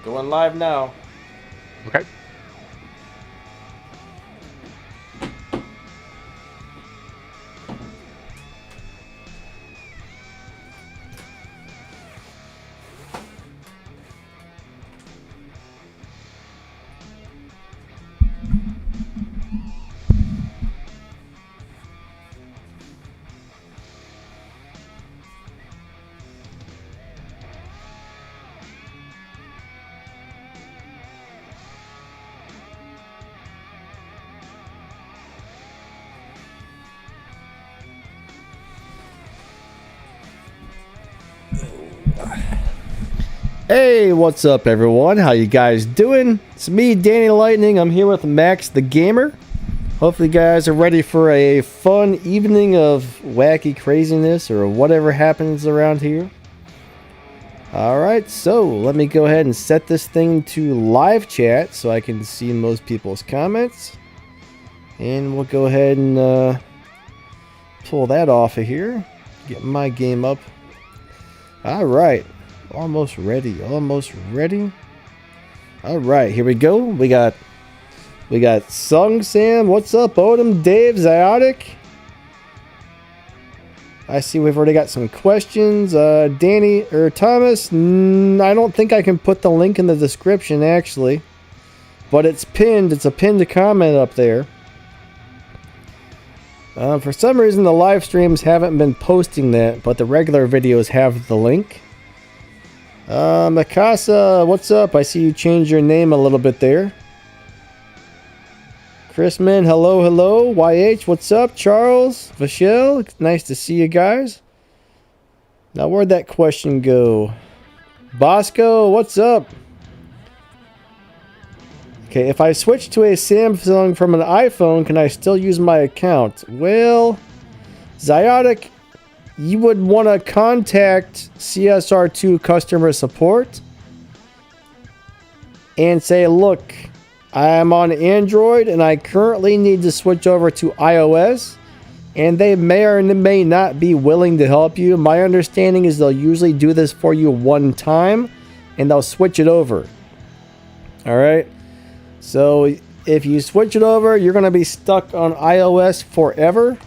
Going live now. Okay. Hey, what's up everyone? How you guys doing? It's me, Danny Lightning. I'm here with Maxthegamer. Hopefully you guys are ready for a fun evening of wacky craziness or whatever happens around here. Alright, so let me go ahead and set this thing to live chat so I can see most people's comments. And we'll go ahead and pull that off of here. Get my game up. Alright. Almost ready. Almost ready. Alright, here we go. We got Sung Sam. What's up, Odom? Dave, Ziotic. I see we've already got some questions. Danny or Thomas. I don't think I can put the link in the description actually. But it's pinned. It's a pinned comment up there. For some reason the live streams haven't been posting that, but the regular videos have the link. Mikasa, what's up? I see you changed your name a little bit there. Chrisman, hello, hello. YH, what's up? Charles, Vachelle, nice to see you guys. Now, where'd that question go? Bosco, what's up? Okay, if I switch to a Samsung from an iPhone, can I still use my account? Well, Ziotic, you would want to contact CSR2 customer support and say, look, I'm on Android and I currently need to switch over to iOS, and they may or may not be willing to help you. My understanding is they'll usually do this for you one time and they'll switch it over. All right. So if you switch it over, you're going to be stuck on iOS forever.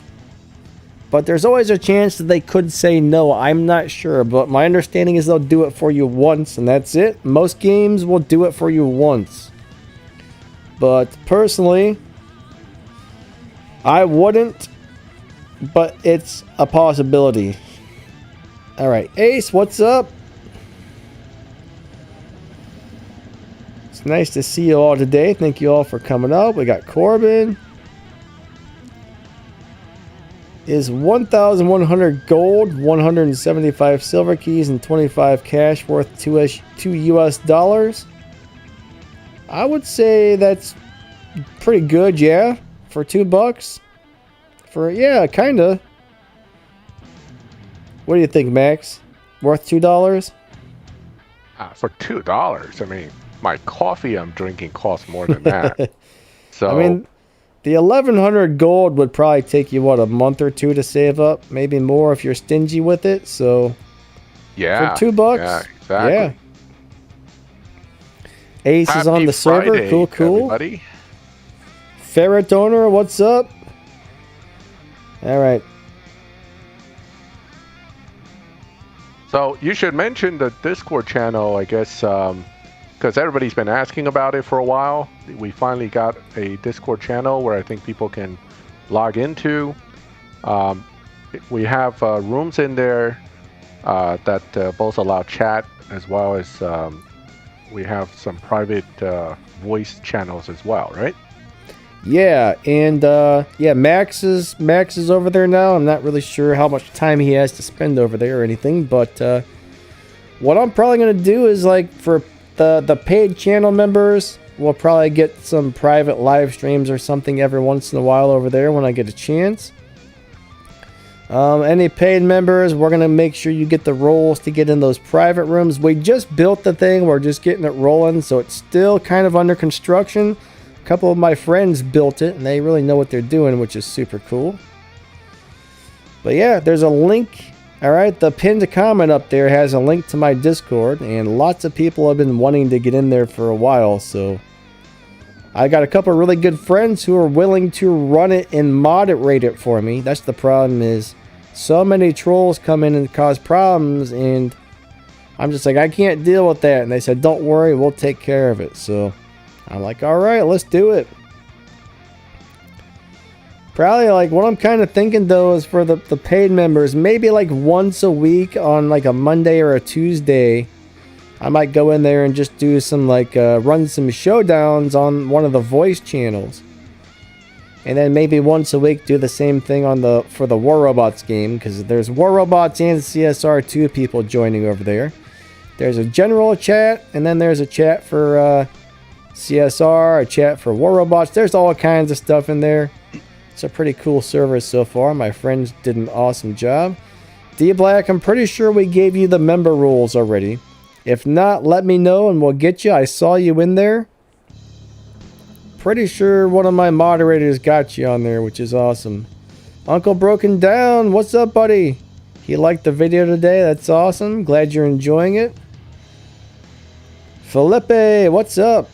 But there's always a chance that they could say no. I'm not sure. But my understanding is they'll do it for you once and that's it. Most games will do it for you once. But personally, I wouldn't. But it's a possibility. Alright, Ace, what's up? It's nice to see you all today. Thank you all for coming up. We got Corbin. Is 1,100 gold, 175 silver keys, and 25 cash worth $2 US? I would say that's pretty good, yeah, for $2. Yeah, kinda. What do you think, Max? Worth $2? For $2, I mean, my coffee I'm drinking costs more than that. So I mean, the 1,100 gold would probably take you, what, a month or two to save up? Maybe more if you're stingy with it. So, yeah, for $2, yeah, exactly. Yeah. Ace Happy is on the server. Friday, Cool, cool. Everybody. Ferret owner, what's up? All right. So you should mention the Discord channel, I guess, because everybody's been asking about it for a while. We finally got a Discord channel where I think people can log into. We have rooms in there that both allow chat, as well as we have some private voice channels as well, right? Yeah, and yeah, Max is over there now. I'm not really sure how much time he has to spend over there or anything, but what I'm probably gonna do is, like, for the paid channel members, we'll probably get some private live streams or something every once in a while over there when I get a chance. Any paid members, we're gonna make sure you get the roles to get in those private rooms. We just built the thing, we're just getting it rolling, so it's still kind of under construction. A couple of my friends built it and they really know what they're doing, which is super cool. But yeah, there's a link All right, the pinned comment up there has a link to my Discord, and lots of people have been wanting to get in there for a while, so I got a couple of really good friends who are willing to run it and moderate it for me. That's the problem, is so many trolls come in and cause problems, and I'm just like, I can't deal with that. And they said, don't worry, we'll take care of it. So I'm like, all right, let's do it. Probably like what I'm kind of thinking though is for the paid members, maybe like once a week on like a Monday or a Tuesday, I might go in there and just do some like run some showdowns on one of the voice channels. And then maybe once a week do the same thing on for the War Robots game, because there's War Robots and CSR2 people joining over there. There's a general chat, and then there's a chat for CSR, a chat for War Robots. There's all kinds of stuff in there. It's a pretty cool server so far. My friends did an awesome job. D-Black, I'm pretty sure we gave you the member rules already. If not, let me know and we'll get you. I saw you in there. Pretty sure one of my moderators got you on there, which is awesome. Uncle Broken Down, what's up, buddy? He liked the video today. That's awesome. Glad you're enjoying it. Felipe, what's up?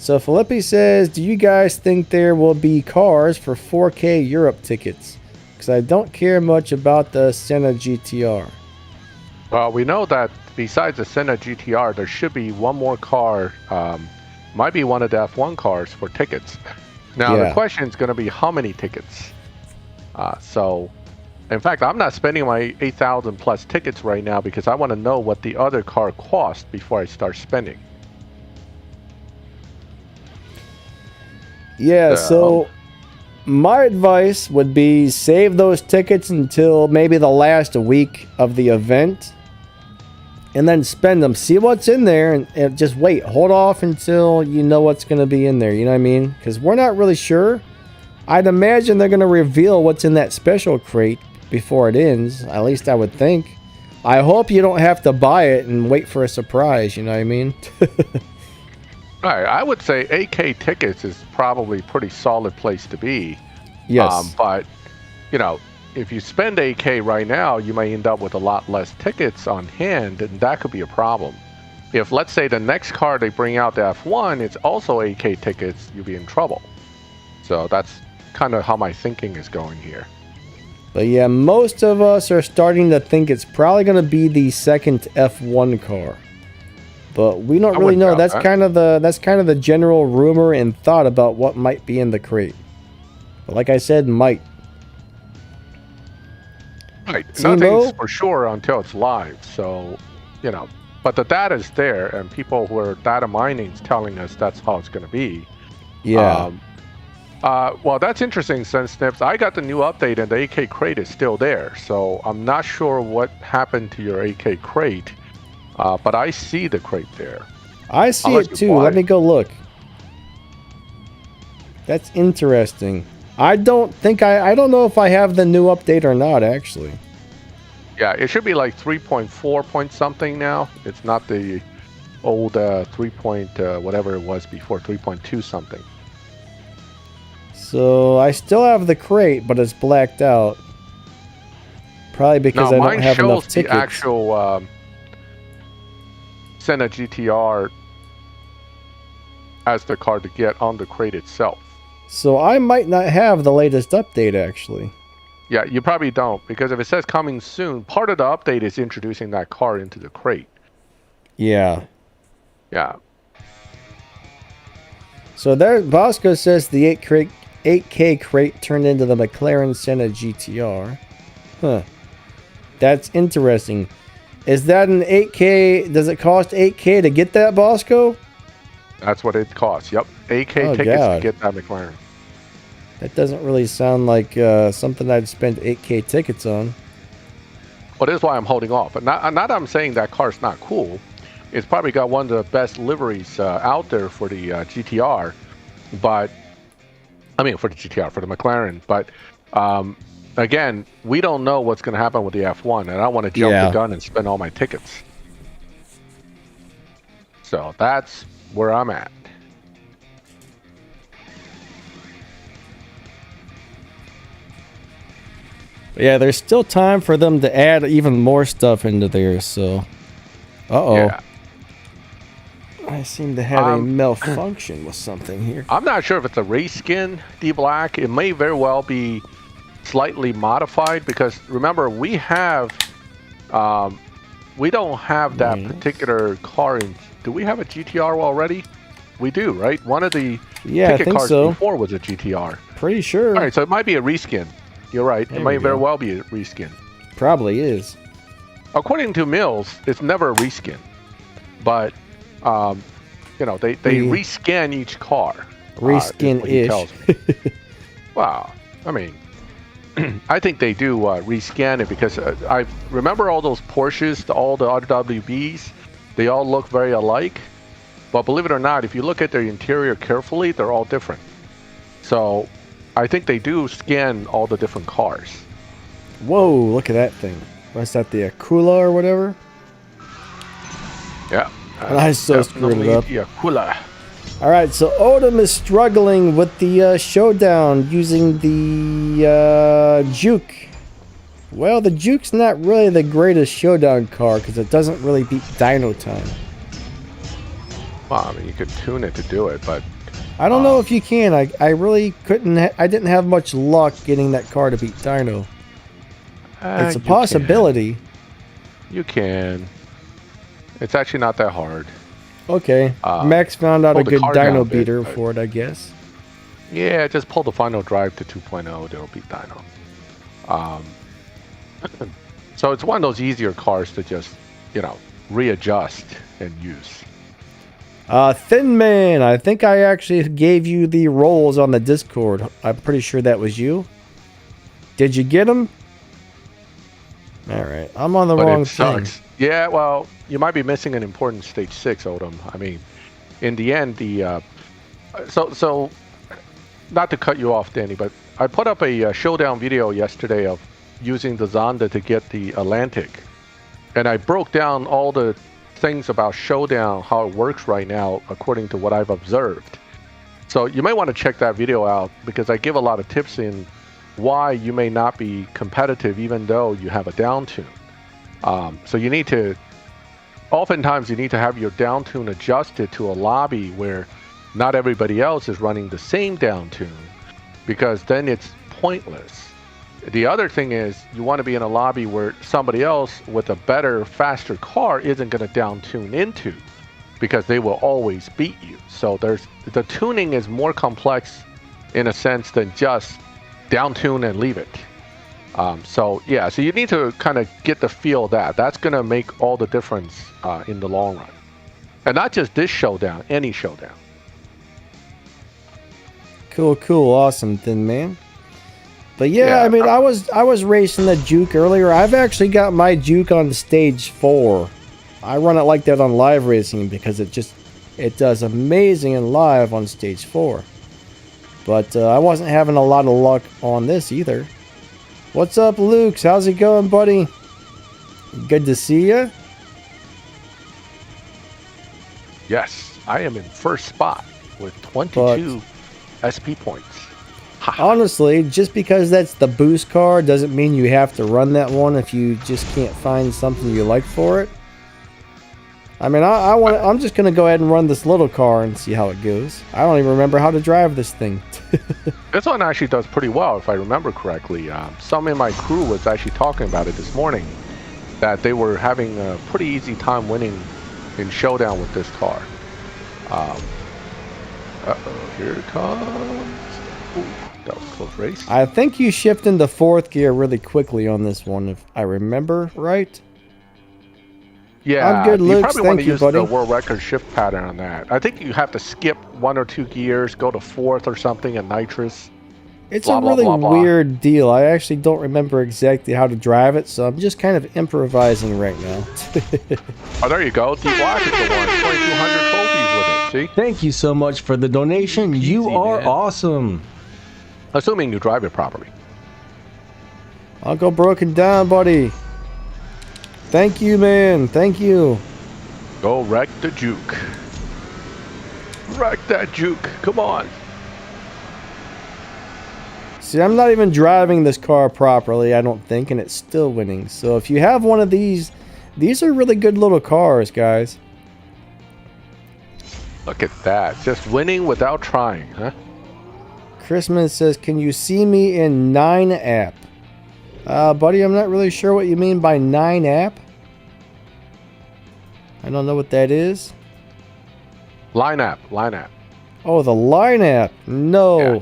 So Felipe says, do you guys think there will be cars for 4K Europe tickets? Because I don't care much about the Senna GTR. Well, we know that besides the Senna GTR, there should be one more car, might be one of the F1 cars for tickets. Now, the question is going to be how many tickets? So, in fact, I'm not spending my 8,000 plus tickets right now because I want to know what the other car costs before I start spending. Yeah, so my advice would be save those tickets until maybe the last week of the event and then spend them. See what's in there and just wait. Hold off until you know what's going to be in there. You know what I mean? Because we're not really sure. I'd imagine they're going to reveal what's in that special crate before it ends. At least I would think. I hope you don't have to buy it and wait for a surprise. You know what I mean? Right, I would say AK tickets is probably a pretty solid place to be. Yes. But, you know, if you spend AK right now, you may end up with a lot less tickets on hand, and that could be a problem. If, let's say, the next car they bring out, the F1, it's also AK tickets, you'll be in trouble. So that's kind of how my thinking is going here. But yeah, most of us are starting to think it's probably going to be the second F1 car. But we don't really know. That's kind of the general rumor and thought about what might be in the crate. But like I said, might. Right. Nothing's for sure until it's live. So, you know, but the data is there, and people who are data mining is telling us that's how it's going to be. Yeah. Well, that's interesting, Snips. I got the new update, and the AK crate is still there. So I'm not sure what happened to your AK crate. But I see the crate there. I see it too. Let me go look. That's interesting. I don't know if I have the new update or not, actually. Yeah, it should be like 3.4 point something now. It's not the old 3 point whatever it was before, 3.2 something. So I still have the crate, but it's blacked out. Probably because I don't have enough tickets. The actual Senna GTR as the car to get on the crate itself. So I might not have the latest update, actually. Yeah, you probably don't, because if it says coming soon, part of the update is introducing that car into the crate. Yeah. Yeah. So there, Bosco says the 8K crate turned into the McLaren Senna GTR. Huh. That's interesting. Is that an 8K? Does it cost 8K to get that, Bosco? That's what it costs. Yep. 8K tickets to get that McLaren. That doesn't really sound like something I'd spend 8K tickets on. Well, this is why I'm holding off. But not that I'm saying that car's not cool. It's probably got one of the best liveries out there for the GTR. But, I mean, for the GTR, for the McLaren. But, again, we don't know what's going to happen with the F1, and I don't want to jump the gun and spend all my tickets. So that's where I'm at. But yeah, there's still time for them to add even more stuff into there, so... Uh-oh. Yeah. I seem to have a malfunction with something here. I'm not sure if it's a reskin, D-Black. It may very well be slightly modified because remember, we have... we don't have that particular car in... Do we have a GTR already? We do, right? One of the ticket cars before was a GTR. Pretty sure. All right, so it might be a reskin. You're right. It may very well be a reskin. Probably is. According to Mills, it's never a reskin. But, you know, they rescan each car. Reskin-ish. Wow. I mean, I think they do rescan it because I remember all those Porsches, all the RWBs, they all look very alike. But believe it or not, if you look at their interior carefully, they're all different. So I think they do scan all the different cars. Whoa, look at that thing. What's that, the Aquila or whatever? Yeah. And I so screwed it up. The Aquila. All right, so Odom is struggling with the Showdown using the Juke. Well, the Juke's not really the greatest Showdown car because it doesn't really beat Dyno Time. Well, I mean, you could tune it to do it, but... I don't know if you can. I really couldn't... I didn't have much luck getting that car to beat Dyno. It's a possibility. You can. It's actually not that hard. Okay. Max found out a good Dyno beater bit, for it, I guess. Yeah, just pull the final drive to 2.0. It'll beat Dyno. So it's one of those easier cars to just, you know, readjust and use. Thin Man, I think I actually gave you the roles on the Discord. I'm pretty sure that was you. Did you get them? All right, I'm on the wrong thing. Yeah, well, you might be missing an important stage 6, Odom. I mean, in the end, the so not to cut you off, Danny, but I put up a Showdown video yesterday of using the Zonda to get the Atlantic, and I broke down all the things about Showdown, how it works right now, according to what I've observed. So you may want to check that video out because I give a lot of tips in why you may not be competitive even though you have a down tune. So you need to, oftentimes you need to have your down tune adjusted to a lobby where not everybody else is running the same down tune because then it's pointless. The other thing is you want to be in a lobby where somebody else with a better, faster car isn't going to down tune into because they will always beat you. So the tuning is more complex in a sense than just down tune and leave it. So yeah, so you need to kind of get the feel of that. That's going to make all the difference in the long run. And not just this Showdown, any Showdown. Cool, awesome, Thin Man. But yeah, I mean, I was racing the Juke earlier. I've actually got my Juke on stage 4. I run it like that on live racing because it does amazing in live on stage 4. But I wasn't having a lot of luck on this either. What's up, Luke? How's it going, buddy? Good to see you. Yes, I am in first spot with 22 SP points. Honestly, just because that's the boost car doesn't mean you have to run that one if you just can't find something you like for it. I mean, I'm just going to go ahead and run this little car and see how it goes. I don't even remember how to drive this thing. This one actually does pretty well, if I remember correctly. Some in my crew was actually talking about it this morning, that they were having a pretty easy time winning in Showdown with this car. Uh-oh, here it comes. Ooh, that was a close race. I think you shift into 4th gear really quickly on this one, if I remember right. Yeah, I'm good, Luke. You probably want to use buddy. the world record shift pattern on that. I think you have to skip 1 or 2 gears, go to 4th or something, and nitrous. It's a really weird deal. I actually don't remember exactly how to drive it, so I'm just kind of improvising right now. Oh, there you go. D-Block is the one. 2,200 trophies with it, see? Thank you so much for the donation. You are awesome. Assuming you drive it properly. Uncle Broken Down, buddy. Thank you, man. Thank you. Go wreck the Juke. Wreck that Juke. Come on. See, I'm not even driving this car properly, I don't think, and it's still winning. So if you have one of these are really good little cars, guys. Look at that. Just winning without trying, huh? Christmas says, can you see me in 9 app? Buddy, I'm not really sure what you mean by 9 app. I don't know what that is. Line app. Oh, the line app. No. Yeah.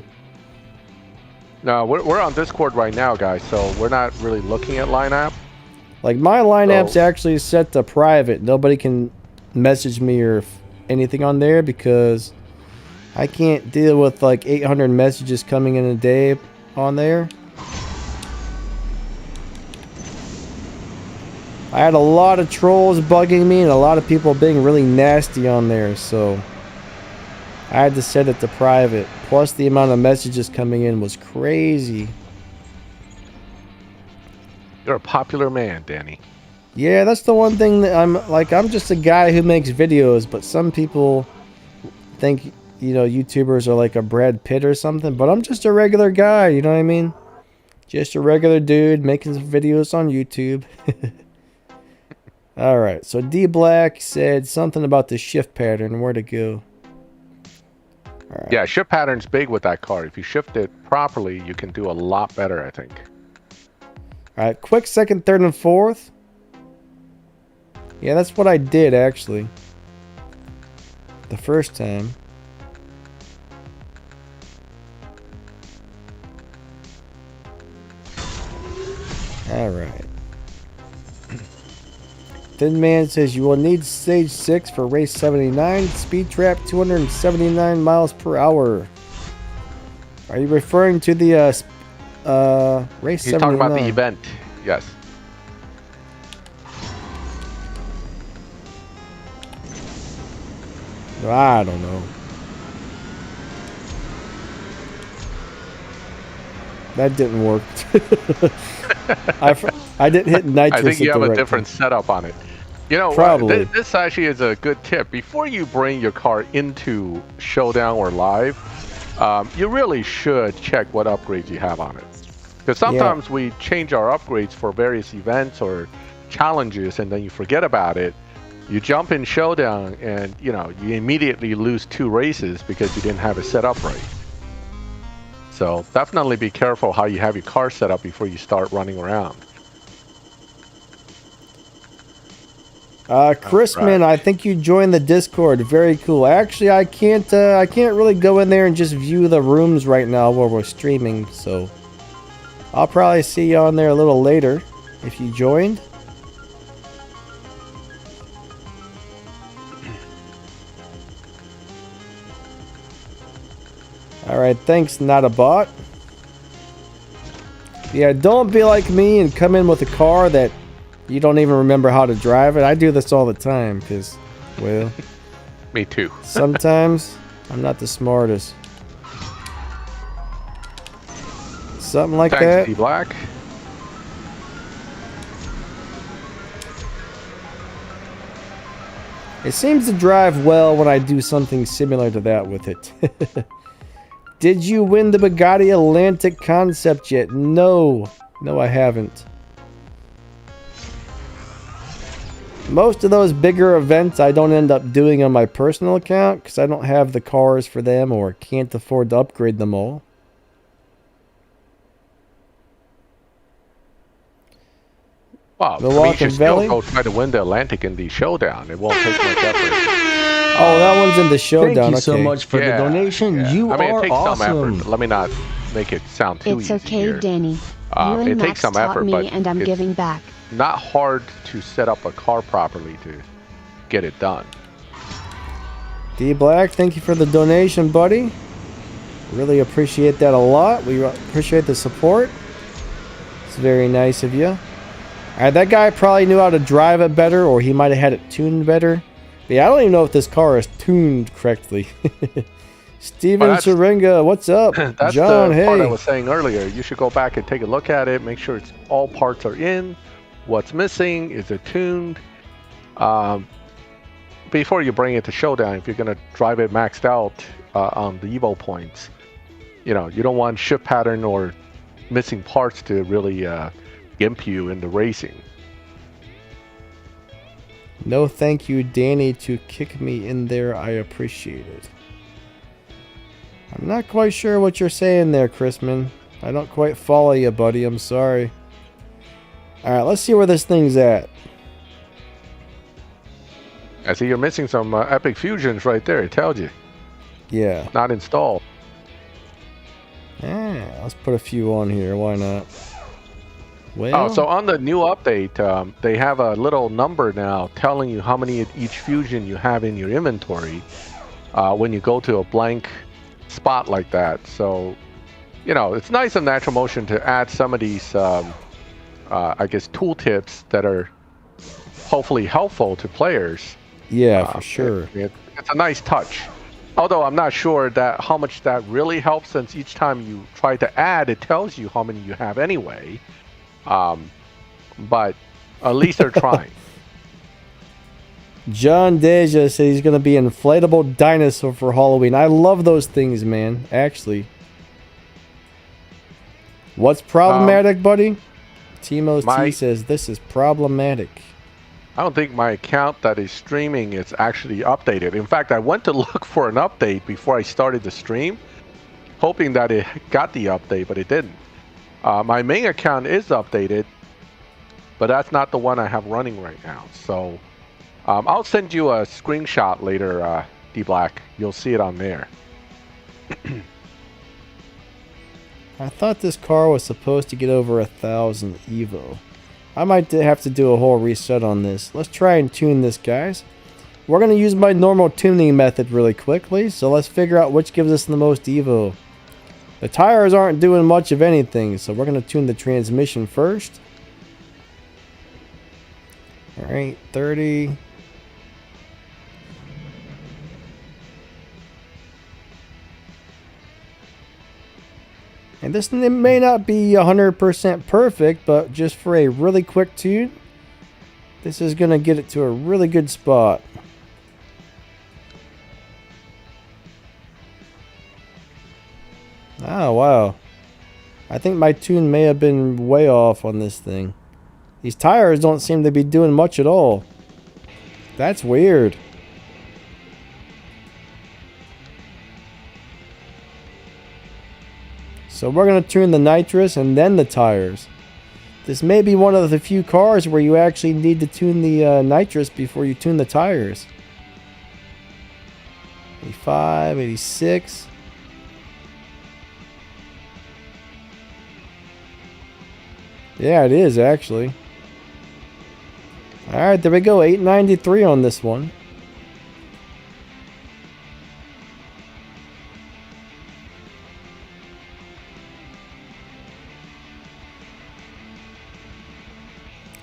No, we're on Discord right now, guys, so we're not really looking at line app. Like, my line app's actually set to private. Nobody can message me or anything on there because I can't deal with like 800 messages coming in a day on there. I had a lot of trolls bugging me and a lot of people being really nasty on there, so I had to set it to private. Plus the amount of messages coming in was crazy. You're a popular man, Danny. Yeah, that's the one thing that I'm just a guy who makes videos, but some people think, you know, YouTubers are like a Brad Pitt or something, but I'm just a regular guy, you know what I mean? Just a regular dude making some videos on YouTube. Alright, so D Black said something about the shift pattern, where to go. Right. Yeah, shift pattern's big with that car. If you shift it properly, you can do a lot better, I think. Alright, quick second, third, and fourth. Yeah, that's what I did, actually. The first time. Alright. Thin Man says you will need stage 6 for race 79. Speed trap 279 miles per hour. Are you referring to the race 79? He's talking about the event. Yes. I don't know. That didn't work. I didn't hit nitrous. I think you have a right different setup on it. You know, probably. This actually is a good tip. Before you bring your car into Showdown or Live, you really should check what upgrades you have on it. Because sometimes we change our upgrades for various events or challenges, and then you forget about it. You jump in Showdown, and you know you immediately lose 2 races because you didn't have it set up right. So definitely be careful how you have your car set up before you start running around. Chrisman, I think you joined the Discord. Very cool. Actually, I can't really go in there and just view the rooms right now while we're streaming. So I'll probably see you on there a little later if you joined. Alright, thanks, not a bot. Yeah, don't be like me and come in with a car that you don't even remember how to drive it. I do this all the time because, well... Me too. Sometimes I'm not the smartest. Something like that. Thanks, D-Black. It seems to drive well when I do something similar to that with it. Did you win the Bugatti Atlantic concept yet? No. No, I haven't. Most of those bigger events I don't end up doing on my personal account because I don't have the cars for them or can't afford to upgrade them all. Well, I mean, you should still go try to win the Atlantic in the Showdown. It won't take much effort. Oh, that one's in the Showdown. Thank you so much for the donation. Yeah. You I mean, are it takes awesome. some effort. Let me not make it sound too easy. It's okay, here. Danny. You and it Max takes some taught effort, me, but and I'm giving back. Not hard to set up a car properly to get it done. D Black, thank you for the donation, buddy. Really appreciate that a lot. We appreciate the support. It's very nice of you. Alright, that guy probably knew how to drive it better, or he might have had it tuned better. But yeah, I don't even know if this car is tuned correctly. Steven Syringa, what's up? That's John, the part I hey. was saying earlier. You should go back and take a look at it, make sure it's all parts are in. What's missing? Is it tuned? Before you bring it to Showdown, if you're going to drive it maxed out on the Evo points, you know, you don't want shift pattern or missing parts to really gimp you in the racing. No thank you, Danny, to kick me in there. I appreciate it. I'm not quite sure what you're saying there, Chrisman. I don't quite follow you, buddy. I'm sorry. Alright, let's see where this thing's at. I see you're missing some epic fusions right there. It tells you. Yeah. Not installed. Yeah, let's put a few on here. Why not? Well, Oh, so on the new update, they have a little number now telling you how many of each fusion you have in your inventory when you go to a blank spot like that. So, you know, it's nice of Natural Motion to add some of these, I guess, tooltips that are hopefully helpful to players. yeah, for sure. It's a nice touch. Although I'm not sure that how much that really helps, since each time you try to add, it tells you how many you have anyway. But at least they're trying. John Deja said he's going to be inflatable dinosaur for Halloween. I love those things, man. Actually. What's problematic, buddy? Timo T says this is problematic. I don't think my account that is streaming is actually updated. In fact, I went to look for an update before I started the stream, hoping that it got the update, but it didn't. My main account is updated, but that's not the one I have running right now. So I'll send you a screenshot later, D-Black. You'll see it on there. I thought this car was supposed to get over 1,000 Evo. I might have to do a whole reset on this. Let's try and tune this, guys. We're going to use my normal tuning method really quickly, so let's figure out which gives us the most Evo. The tires aren't doing much of anything, so we're going to tune the transmission first. Alright, 30. And this may not be 100% perfect, but just for a really quick tune, this is going to get it to a really good spot. Oh, wow. I think my tune may have been way off on this thing. These tires don't seem to be doing much at all. That's weird. So we're going to tune the nitrous and then the tires. This may be one of the few cars where you actually need to tune the nitrous before you tune the tires. 85, 86. Yeah, it is actually. Alright, there we go. 893 on this one.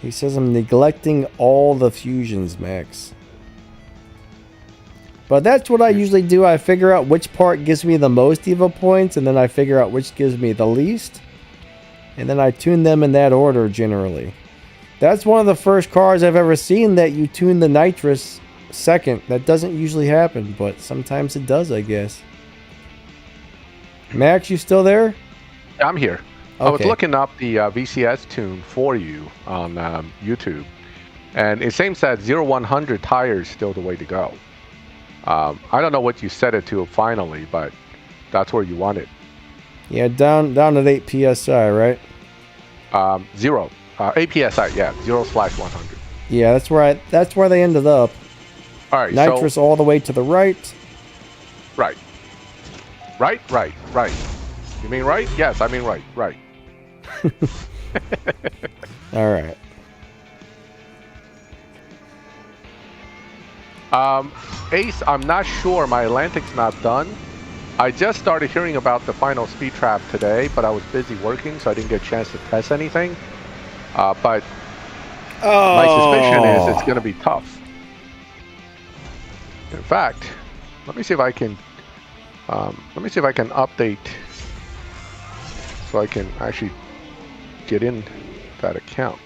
He says I'm neglecting all the fusions, Max. But that's what I usually do. I figure out which part gives me the most Evo points, and then I figure out which gives me the least. And then I tune them in that order, generally. That's one of the first cars I've ever seen that you tune the nitrous second. That doesn't usually happen, but sometimes it does, I guess. Max, you still there? I'm here. Okay. I was looking up the VCS tune for you on YouTube, and it seems that 0-100 tire is still the way to go. I don't know what you set it to finally, but that's where you want it. Yeah, down at 8 PSI, right? 0. 8 PSI, yeah, 0/100. Yeah, that's where they ended up. All right, Nitrous all the way to the right. Right. You mean right? Yes, I mean right. All right. Ace, I'm not sure. My Atlantic's not done. I just started hearing about the final speed trap today, but I was busy working, so I didn't get a chance to test anything. But my suspicion is it's going to be tough. In fact, let me see if I can update so I can actually get in that account.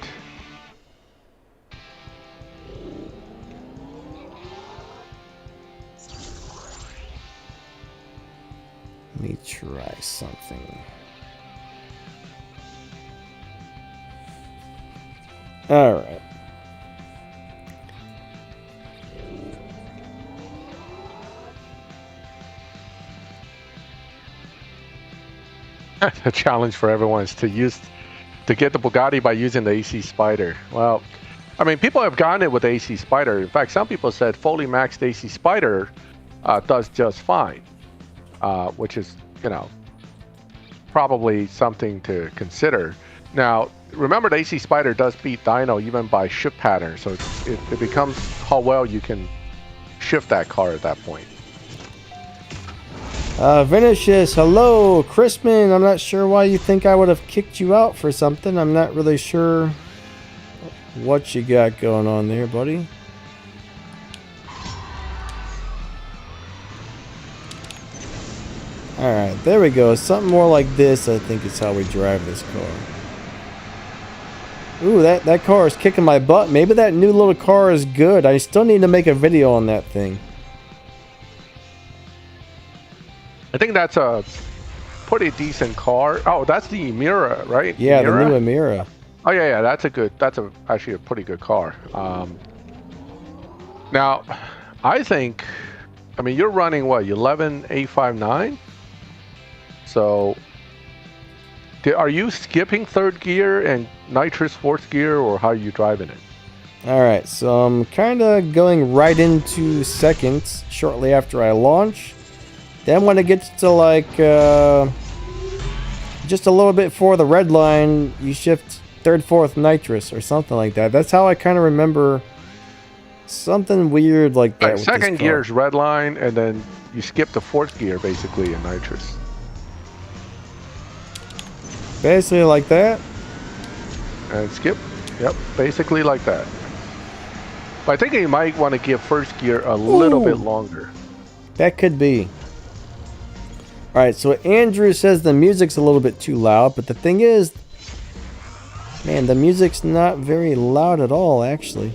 Let me try something. All right. The challenge for everyone is to get the Bugatti by using the AC Spider. Well, I mean, people have gotten it with the AC Spider. In fact, some people said fully maxed AC Spider does just fine, which is, you know, probably something to consider. Now, remember, the AC Spider does beat Dyno even by shift pattern, so it becomes how well you can shift that car at that point. Vinicius, hello. Chrisman, I'm not sure why you think I would have kicked you out for something. I'm not really sure what you got going on there, buddy. Alright, there we go. Something more like this, I think, is how we drive this car. Ooh, that car is kicking my butt. Maybe that new little car is good. I still need to make a video on that thing. I think that's a pretty decent car. Oh, that's the Emira, right? Yeah, Emira? The new Emira. Oh yeah, that's actually a pretty good car. Now, I think, I mean, you're running what, 11859? So, are you skipping third gear and nitrous fourth gear, or how are you driving it? All right, so I'm kind of going right into seconds shortly after I launch. Then when it gets to like just a little bit before the red line, you shift third, fourth nitrous or something like that. That's how I kind of remember something weird like that. Right, second gear is red line, and then you skip the fourth gear basically in nitrous. Basically like that. And skip. Yep, basically like that. But I think you might want to give first gear a little bit longer. That could be. Alright, so Andrew says the music's a little bit too loud, but the thing is, man, the music's not very loud at all, actually.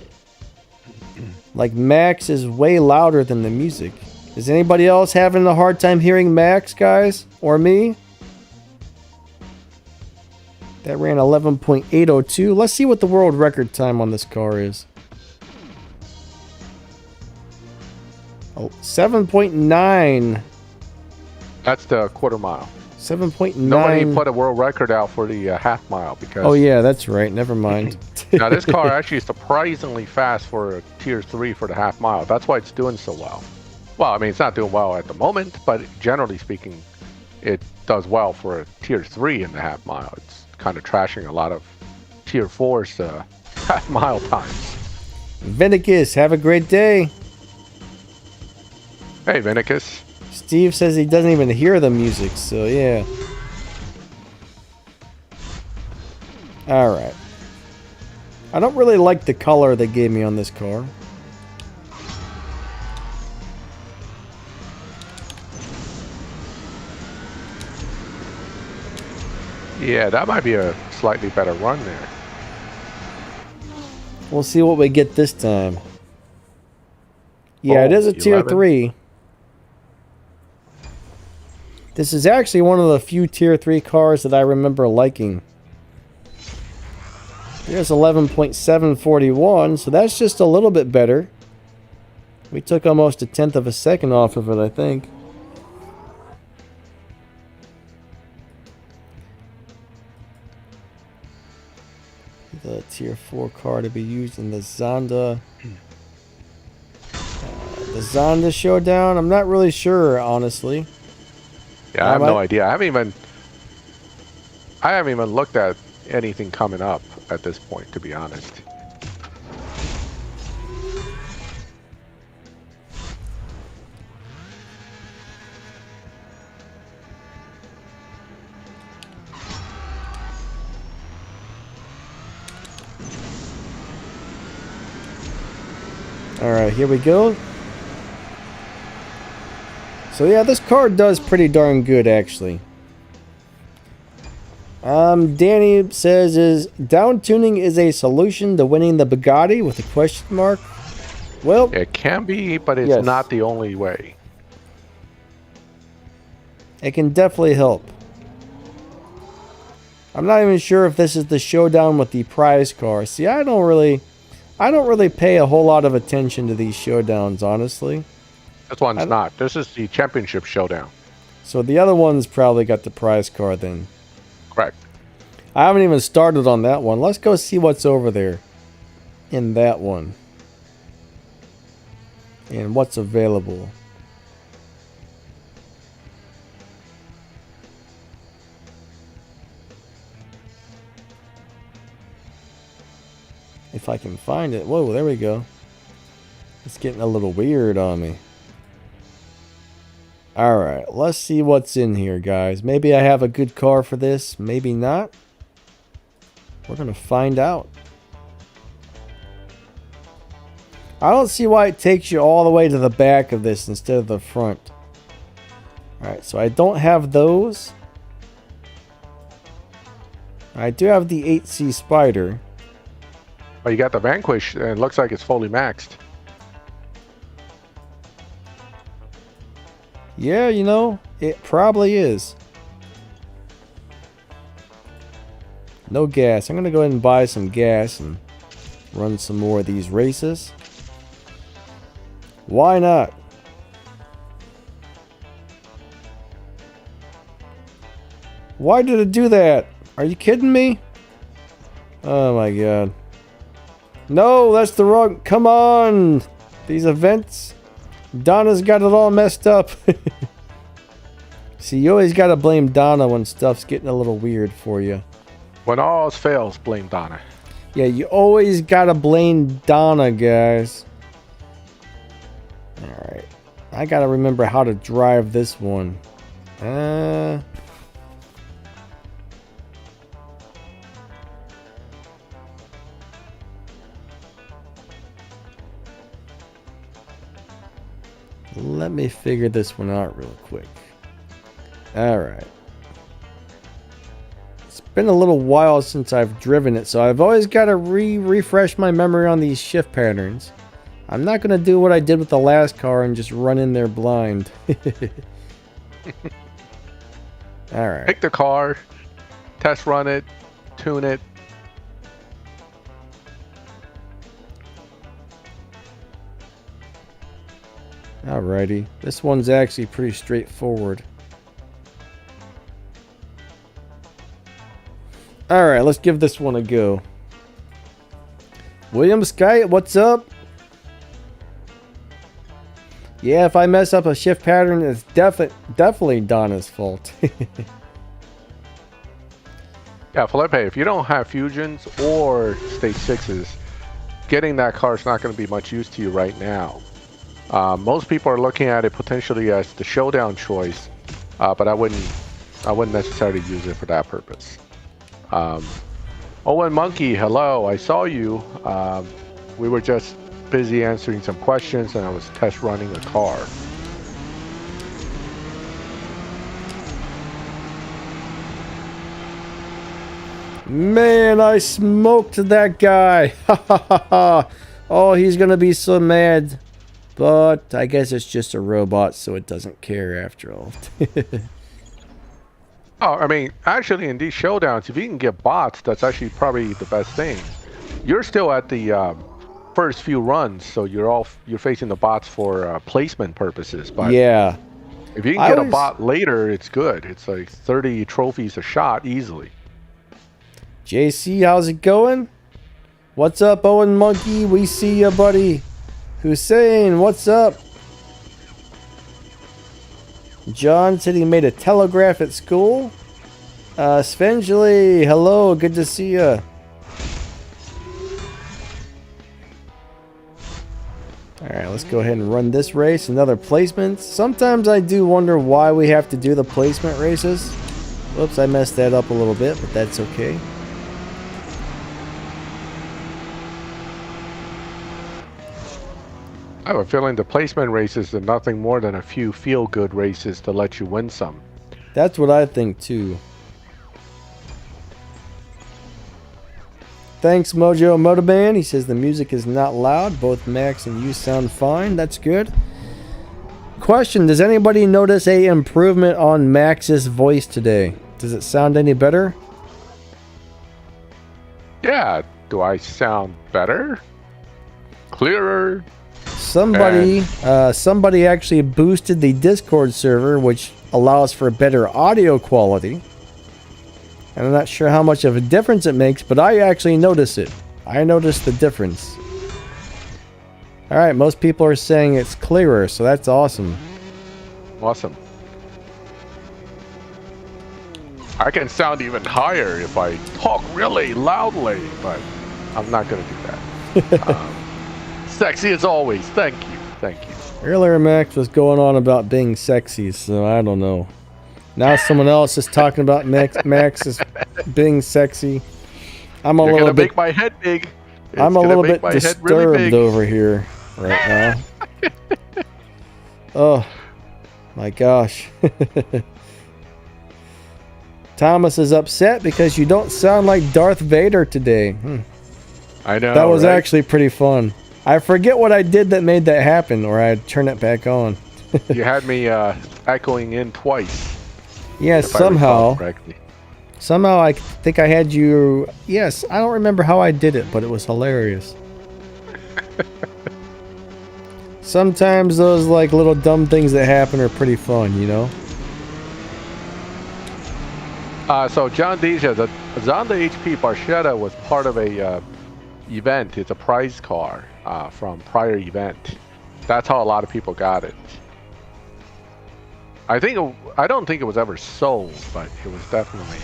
Like, Max is way louder than the music. Is anybody else having a hard time hearing Max, guys? Or me? That ran 11.802. Let's see what the world record time on this car is. Oh, 7.9. That's the quarter mile. 7.9. Nobody put a world record out for the half mile because. Oh yeah, that's right. Never mind. Now this car actually is surprisingly fast for a tier 3 for the half mile. That's why it's doing so well. Well, I mean, it's not doing well at the moment, but generally speaking, it does well for a tier 3 in the half mile. It's kind of trashing a lot of tier 4's half mile times. Vinicus, have a great day. Hey, Vinicus. Steve says he doesn't even hear the music, so yeah. Alright. I don't really like the color they gave me on this car. Yeah, that might be a slightly better run there. We'll see what we get this time. Yeah, it is a tier 3. This is actually one of the few tier 3 cars that I remember liking. Here's 11.741, so that's just a little bit better. We took almost a tenth of a second off of it, I think. The tier 4 car to be used in the Zonda. The Zonda Showdown? I'm not really sure, honestly. Yeah, I have no idea. I haven't even looked at anything coming up at this point, to be honest. All right, here we go. So yeah, this car does pretty darn good, actually. Danny says, is downtuning is a solution to winning the Bugatti with a question mark? Well, it can be, but it's not the only way. It can definitely help. I'm not even sure if this is the showdown with the prize car. See, I don't really pay a whole lot of attention to these showdowns, honestly. This one's not. This is the championship showdown. So the other one's probably got the prize car then. Correct. I haven't even started on that one. Let's go see what's over there in that one. And what's available. If I can find it. Whoa, there we go. It's getting a little weird on me. Alright, let's see what's in here, guys. Maybe I have a good car for this. Maybe not. We're going to find out. I don't see why it takes you all the way to the back of this instead of the front. Alright, so I don't have those. I do have the 8C Spider. Oh, you got the Vanquish, and it looks like it's fully maxed. Yeah, you know, it probably is. No gas. I'm going to go ahead and buy some gas and run some more of these races. Why not? Why did it do that? Are you kidding me? Oh my god. No, that's the wrong... Come on! These events... Donna's got it all messed up. See, you always gotta blame Donna when stuff's getting a little weird for you. When all else fails, blame Donna. Yeah, you always gotta blame Donna, guys. Alright. I gotta remember how to drive this one. Let me figure this one out real quick. Alright. It's been a little while since I've driven it, so I've always got to refresh my memory on these shift patterns. I'm not going to do what I did with the last car and just run in there blind. Alright. Pick the car, test run it, tune it. Alrighty. This one's actually pretty straightforward. Alright, let's give this one a go. William Sky, what's up? Yeah, if I mess up a shift pattern, it's definitely Donna's fault. Yeah, Felipe, if you don't have fusions or stage 6s, getting that car is not going to be much use to you right now. Most people are looking at it potentially as the showdown choice, but I wouldn't necessarily use it for that purpose. Owen Monkey, hello, I saw you. We were just busy answering some questions and I was test running a car. Man, I smoked that guy. Ha ha ha ha. Oh, he's gonna be so mad. But I guess it's just a robot, so it doesn't care after all. Oh, I mean, actually in these showdowns, if you can get bots, that's actually probably the best thing. You're still at the first few runs, so you're facing the bots for placement purposes. But yeah, if you can get a bot later, it's good. It's like 30 trophies a shot easily. JC, how's it going? What's up, Owen Monkey? We see ya, buddy. Hussein, what's up? John said he made a telegraph at school. Svengeli, hello, good to see ya. Alright, let's go ahead and run this race. Another placement. Sometimes I do wonder why we have to do the placement races. Whoops, I messed that up a little bit, but that's okay. I have a feeling the placement races are nothing more than a few feel-good races to let you win some. That's what I think too. Thanks, Mojo Motoban. He says the music is not loud. Both Max and you sound fine. That's good. Question, does anybody notice a improvement on Max's voice today? Does it sound any better? Yeah, do I sound better? Clearer? Somebody actually boosted the Discord server, which allows for better audio quality. And I'm not sure how much of a difference it makes, but I actually notice it. I notice the difference. Alright, most people are saying it's clearer, so that's awesome. Awesome. I can sound even higher if I talk really loudly, but I'm not going to do that. Sexy as always. Thank you. Thank you. Earlier, Max was going on about being sexy, so I don't know. Now someone else is talking about Max is being sexy. I'm a little bit. Make my head big. I'm a little bit disturbed over here right now. Oh my gosh. Thomas is upset because you don't sound like Darth Vader today. I know. That was actually pretty fun. I forget what I did that made that happen, or I'd turn it back on. You had me echoing in twice. Yes, somehow. Somehow I think I had you... Yes, I don't remember how I did it, but it was hilarious. Sometimes those like little dumb things that happen are pretty fun, you know? So John Deja, the Zonda HP Barchetta was part of a event. It's a prize car from prior event. That's how a lot of people got it. I don't think it was ever sold, but it was definitely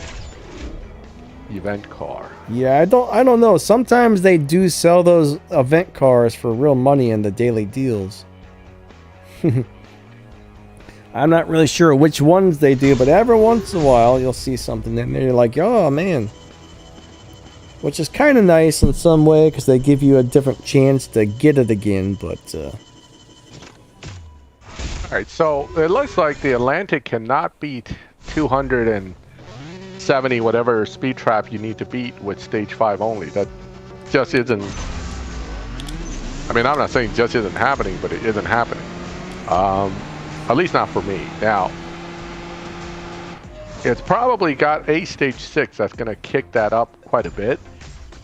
event car. Yeah, I don't know. Sometimes they do sell those event cars for real money in the daily deals. I'm not really sure which ones they do, but every once in a while you'll see something in there. You're like, oh man. Which is kind of nice in some way because they give you a different chance to get it again, but... Alright, so it looks like the Atlantic cannot beat 270 whatever speed trap you need to beat with stage 5 only. That just isn't... I mean, I'm not saying just isn't happening, but it isn't happening. At least not for me. Now, it's probably got a stage 6 that's going to kick that up quite a bit.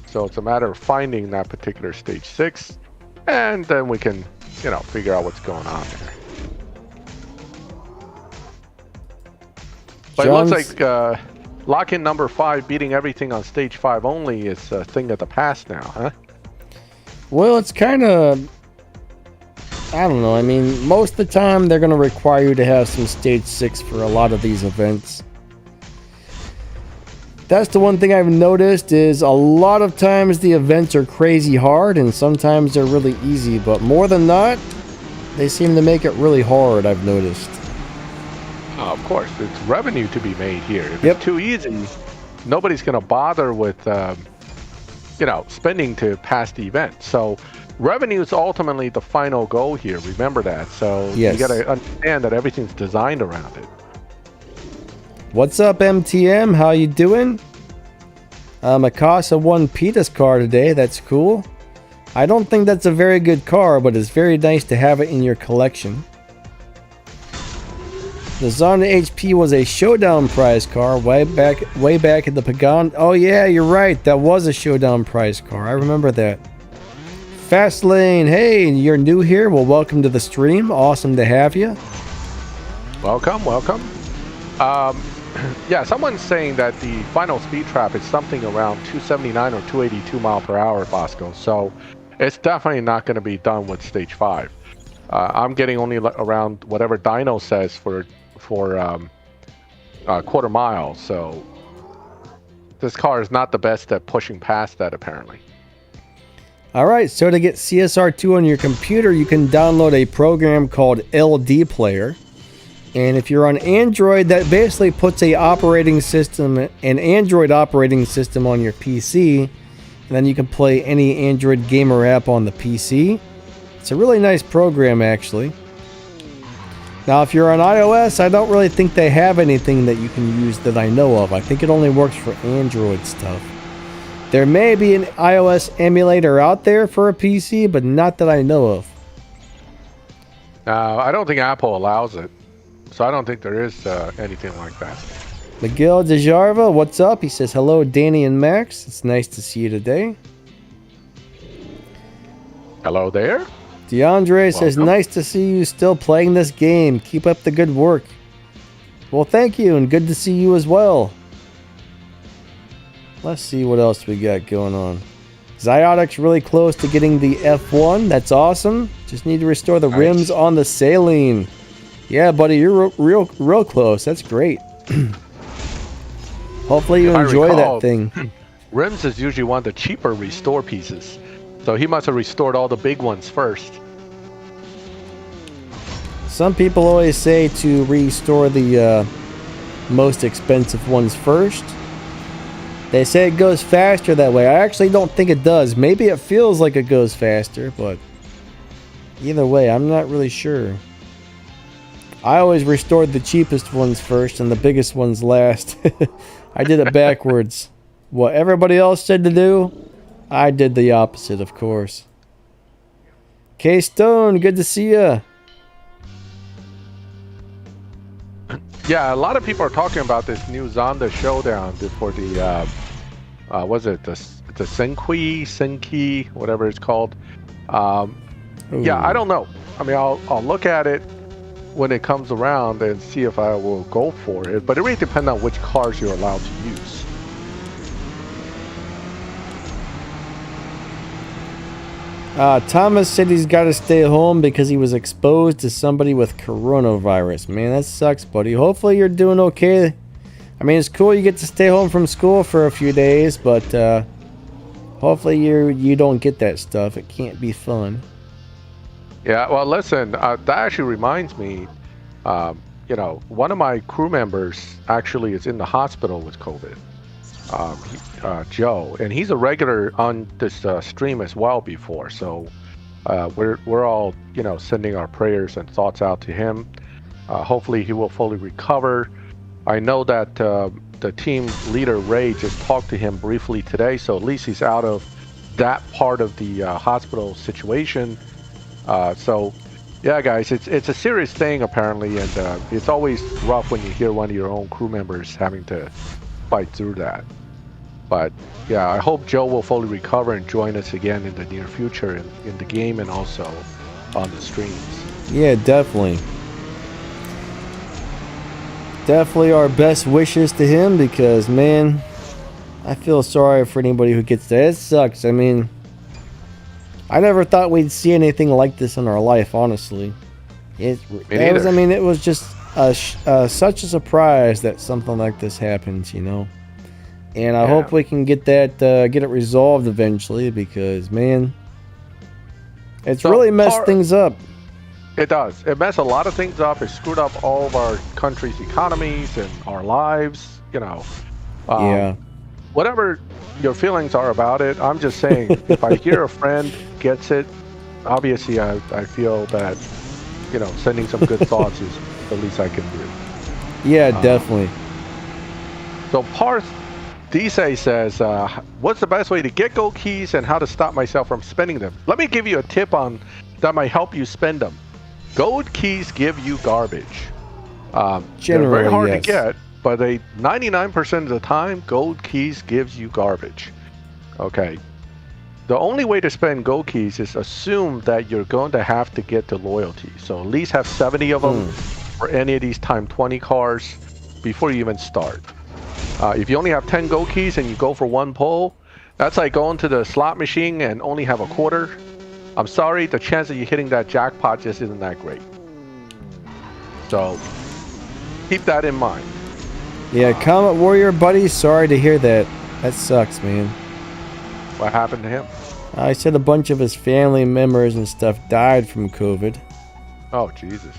So it's a matter of finding that particular stage 6, and then we can, you know, figure out what's going on there. But John's... it looks like lock-in number 5 beating everything on stage 5 only is a thing of the past now, huh? Well, it's kind of... I don't know. I mean, most of the time they're going to require you to have some stage 6 for a lot of these events. That's the one thing I've noticed is a lot of times the events are crazy hard and sometimes they're really easy, but more than not, they seem to make it really hard, I've noticed. Of course, it's revenue to be made here. If it's too easy, nobody's going to bother with, you know, spending to pass the event. So revenue is ultimately the final goal here. Remember that. So you got to understand that everything's designed around it. What's up, MTM? How you doing? Mikasa won Peta's car today. That's cool. I don't think that's a very good car, but it's very nice to have it in your collection. The Zonda HP was a Showdown prize car way back in the Pagan. Oh yeah, you're right. That was a Showdown prize car. I remember that. Fastlane, hey, you're new here. Well, welcome to the stream. Awesome to have you. Welcome, welcome. Yeah, someone's saying that the final speed trap is something around 279 or 282 mile per hour, Bosco. So it's definitely not going to be done with stage 5. I'm getting only around whatever Dino says for quarter mile. So this car is not the best at pushing past that, apparently. All right, so to get CSR2 on your computer, you can download a program called LD Player. And if you're on Android, that basically puts an Android operating system on your PC. And then you can play any Android gamer app on the PC. It's a really nice program, actually. Now, if you're on iOS, I don't really think they have anything that you can use that I know of. I think it only works for Android stuff. There may be an iOS emulator out there for a PC, but not that I know of. I don't think Apple allows it, so I don't think there is anything like that. Miguel DeJarva, what's up? He says, hello, Danny and Max. It's nice to see you today. Hello there. DeAndre says, nice to see you still playing this game. Keep up the good work. Well, thank you, and good to see you as well. Let's see what else we got going on. Zyotic's really close to getting the F1. That's awesome. Just need to restore the rims on the saline. Yeah, buddy, you're real close. That's great. Hopefully you enjoy that thing. Rims is usually one of the cheaper restore pieces. So he must have restored all the big ones first. Some people always say to restore the most expensive ones first. They say it goes faster that way. I actually don't think it does. Maybe it feels like it goes faster, but either way, I'm not really sure. I always restored the cheapest ones first and the biggest ones last. I did it backwards. What everybody else said to do, I did the opposite, of course. K-Stone, good to see ya. Yeah, a lot of people are talking about this new Zonda Showdown for the, was it the Senki, whatever it's called. Yeah, I don't know. I mean, I'll look at it when it comes around and see if I will go for it. But it really depends on which cars you're allowed to use. Thomas said he's got to stay home because he was exposed to somebody with coronavirus. Man, that sucks, buddy. Hopefully you're doing okay. I mean, it's cool you get to stay home from school for a few days, but hopefully you don't get that stuff. It can't be fun. Yeah, well, listen, that actually reminds me, you know, one of my crew members actually is in the hospital with COVID. Joe, and he's a regular on this stream as well before, so we're all, you know, sending our prayers and thoughts out to him. Hopefully he will fully recover. I know that the team leader Ray just talked to him briefly today, so at least he's out of that part of the hospital situation. So yeah, guys, it's a serious thing apparently, and it's always rough when you hear one of your own crew members having to fight through that. But yeah, I hope Joe will fully recover and join us again in the near future in the game and also on the streams. Yeah, definitely. Definitely our best wishes to him because, man, I feel sorry for anybody who gets that. It sucks. I mean, I never thought we'd see anything like this in our life, honestly. It was just such a surprise that something like this happens, you know. And I hope we can get that, get it resolved eventually because, man, it's really messed things up. It does. It messed a lot of things up. It screwed up all of our country's economies and our lives, you know. Yeah. Whatever your feelings are about it, I'm just saying, if I hear a friend gets it, obviously I feel that, you know, sending some good thoughts is the least I can do. Yeah, definitely. So Parth Dise says, what's the best way to get gold keys and how to stop myself from spending them? Let me give you a tip on that might help you spend them. Gold keys give you garbage. They're very hard to get, but 99% of the time, gold keys gives you garbage. Okay. The only way to spend gold keys is assume that you're going to have to get the loyalty. So at least have 70 of them for any of these time 20 cars before you even start. If you only have 10 gold keys and you go for one pull, that's like going to the slot machine and only have a quarter. I'm sorry, the chance of you hitting that jackpot just isn't that great. So keep that in mind. Yeah, Comet Warrior buddy, sorry to hear that. That sucks, man. What happened to him? I said a bunch of his family members and stuff died from COVID. Oh, Jesus.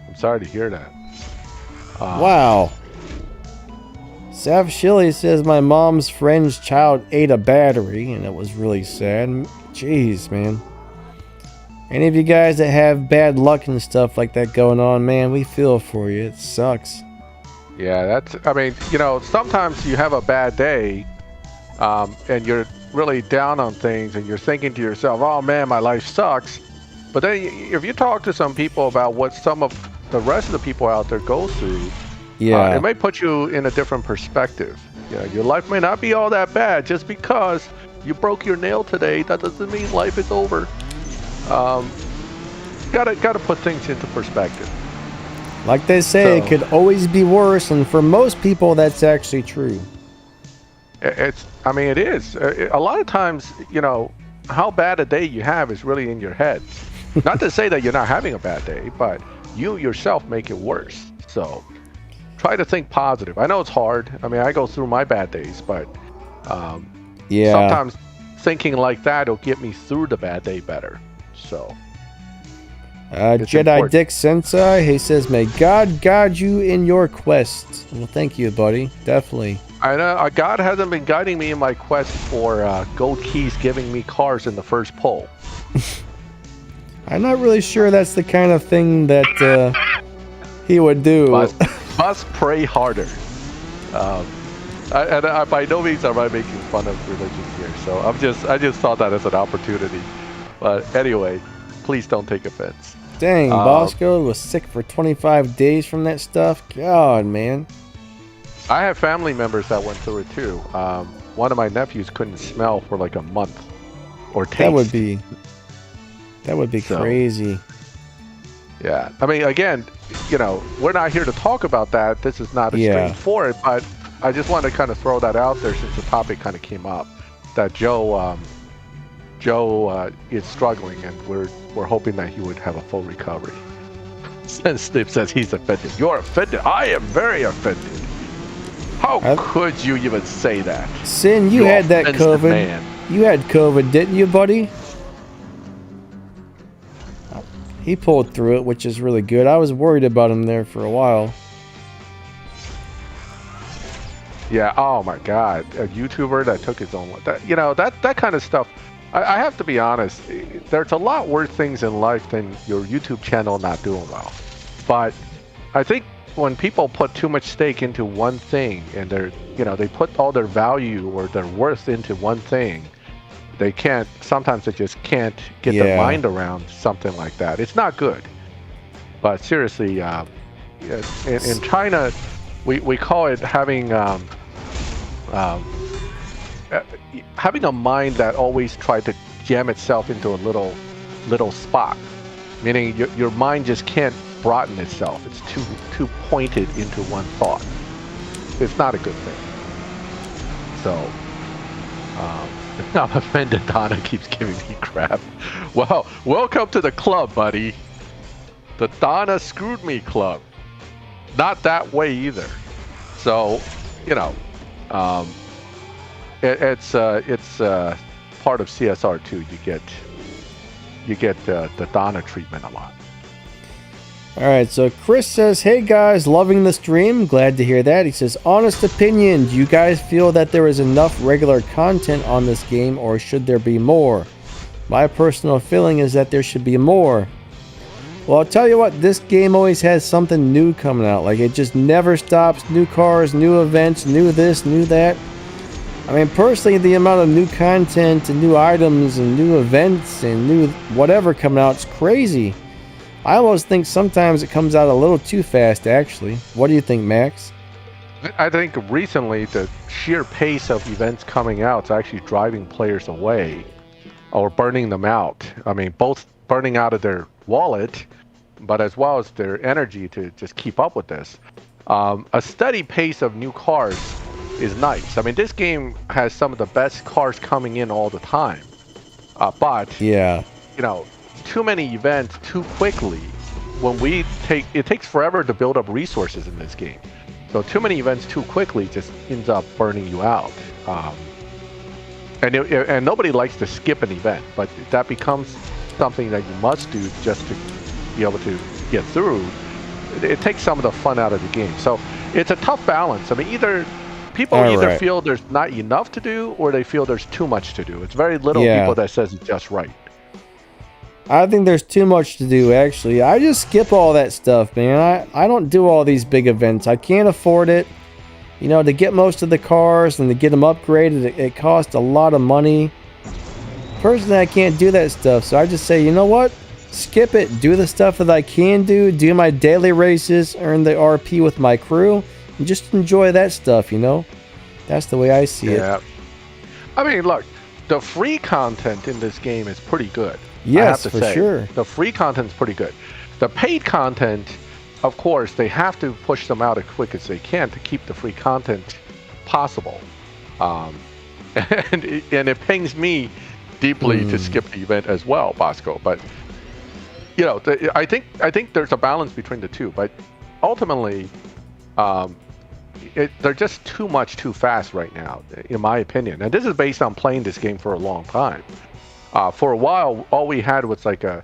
I'm sorry to hear that. Wow. Sav Shilly says my mom's friend's child ate a battery, and it was really sad. Jeez, man. Any of you guys that have bad luck and stuff like that going on, man, we feel for you. It sucks. Yeah, I mean, you know, sometimes you have a bad day, and you're really down on things, and you're thinking to yourself, oh man, my life sucks. But then if you talk to some people about what some of the rest of the people out there go through, it may put you in a different perspective. Yeah, your life may not be all that bad. Just because you broke your nail today, that doesn't mean life is over. Gotta put things into perspective. Like they say, it could always be worse, and for most people, that's actually true. I mean, it is. A lot of times, you know, how bad a day you have is really in your head. Not to say that you're not having a bad day, but you yourself make it worse. So try to think positive. I know it's hard. I mean, I go through my bad days, but sometimes thinking like that will get me through the bad day better. So Jedi important. Dick Sensei, he says, may God guide you in your quest. Well, thank you, buddy. Definitely. I know God hasn't been guiding me in my quest for gold keys, giving me cars in the first pull. I'm not really sure that's the kind of thing that he would do. Must pray harder. I by no means am I making fun of religion here. So I just thought that as an opportunity. But anyway, please don't take offense. Dang, Bosco was sick for 25 days from that stuff. God, man. I have family members that went through it too. One of my nephews couldn't smell for like a month, or taste. That would be crazy. Yeah, I mean, again, you know, we're not here to talk about that. This is not a stream for it, but I just wanted to kind of throw that out there since the topic kind of came up. That Joe is struggling, and we're hoping that he would have a full recovery. Since Snip says he's offended, you're offended. I am very offended. How could you even say that? Sin, you had that COVID. Man. You had COVID, didn't you, buddy? He pulled through it, which is really good. I was worried about him there for a while. Yeah. Oh my God, a YouTuber that took his own. That kind of stuff. I have to be honest. There's a lot worse things in life than your YouTube channel not doing well. But I think when people put too much stake into one thing, and they put all their value or their worth into one thing, sometimes they just can't get their mind around something like that. It's not good. But seriously, in China, we call it having a mind that always tried to jam itself into a little spot. Meaning your mind just can't broaden itself. It's too pointed into one thought. It's not a good thing. So I'm offended Donna keeps giving me crap. Well, welcome to the club, buddy. The Donna screwed me club. Not that way either. So, it's part of CSR2. You get the Donna treatment a lot. Alright, so Chris says, hey guys, loving the stream. Glad to hear that. He says, honest opinion, do you guys feel that there is enough regular content on this game, or should there be more? My personal feeling is that there should be more. Well, I'll tell you what, this game always has something new coming out. Like, it just never stops. New cars, new events, new this, new that. I mean, personally, the amount of new content and new items and new events and new whatever coming out is crazy. I almost think sometimes it comes out a little too fast, actually. What do you think, Max? I think recently the sheer pace of events coming out is actually driving players away or burning them out. I mean, both burning out of their wallet, but as well as their energy to just keep up with this. A steady pace of new cars is nice. I mean, this game has some of the best cars coming in all the time. But, too many events too quickly. It takes forever to build up resources in this game. So too many events too quickly just ends up burning you out. And nobody likes to skip an event, but that becomes something that you must do just to be able to get through. It takes some of the fun out of the game. So it's a tough balance. I mean, people feel there's not enough to do, or they feel there's too much to do. It's very little people that says it's just right. I think there's too much to do, actually. I just skip all that stuff, man. I don't do all these big events. I can't afford it. To get most of the cars and to get them upgraded, it costs a lot of money. Personally, I can't do that stuff, so I just say, you know what? skip it, do the stuff that I can do my daily races, earn the RP with my crew, and just enjoy that stuff, you know? That's the way I see it. I mean, look, the free content in this game is pretty good. Yes, I have to for say. sure. The free content is pretty good. The paid content, of course, they have to push them out as quick as they can to keep the free content possible. And it pains me deeply to skip the event as well, Bosco. But you know, I think there's a balance between the two. But ultimately, they're just too much too fast right now, in my opinion. And this is based on playing this game for a long time. For a while, all we had was like a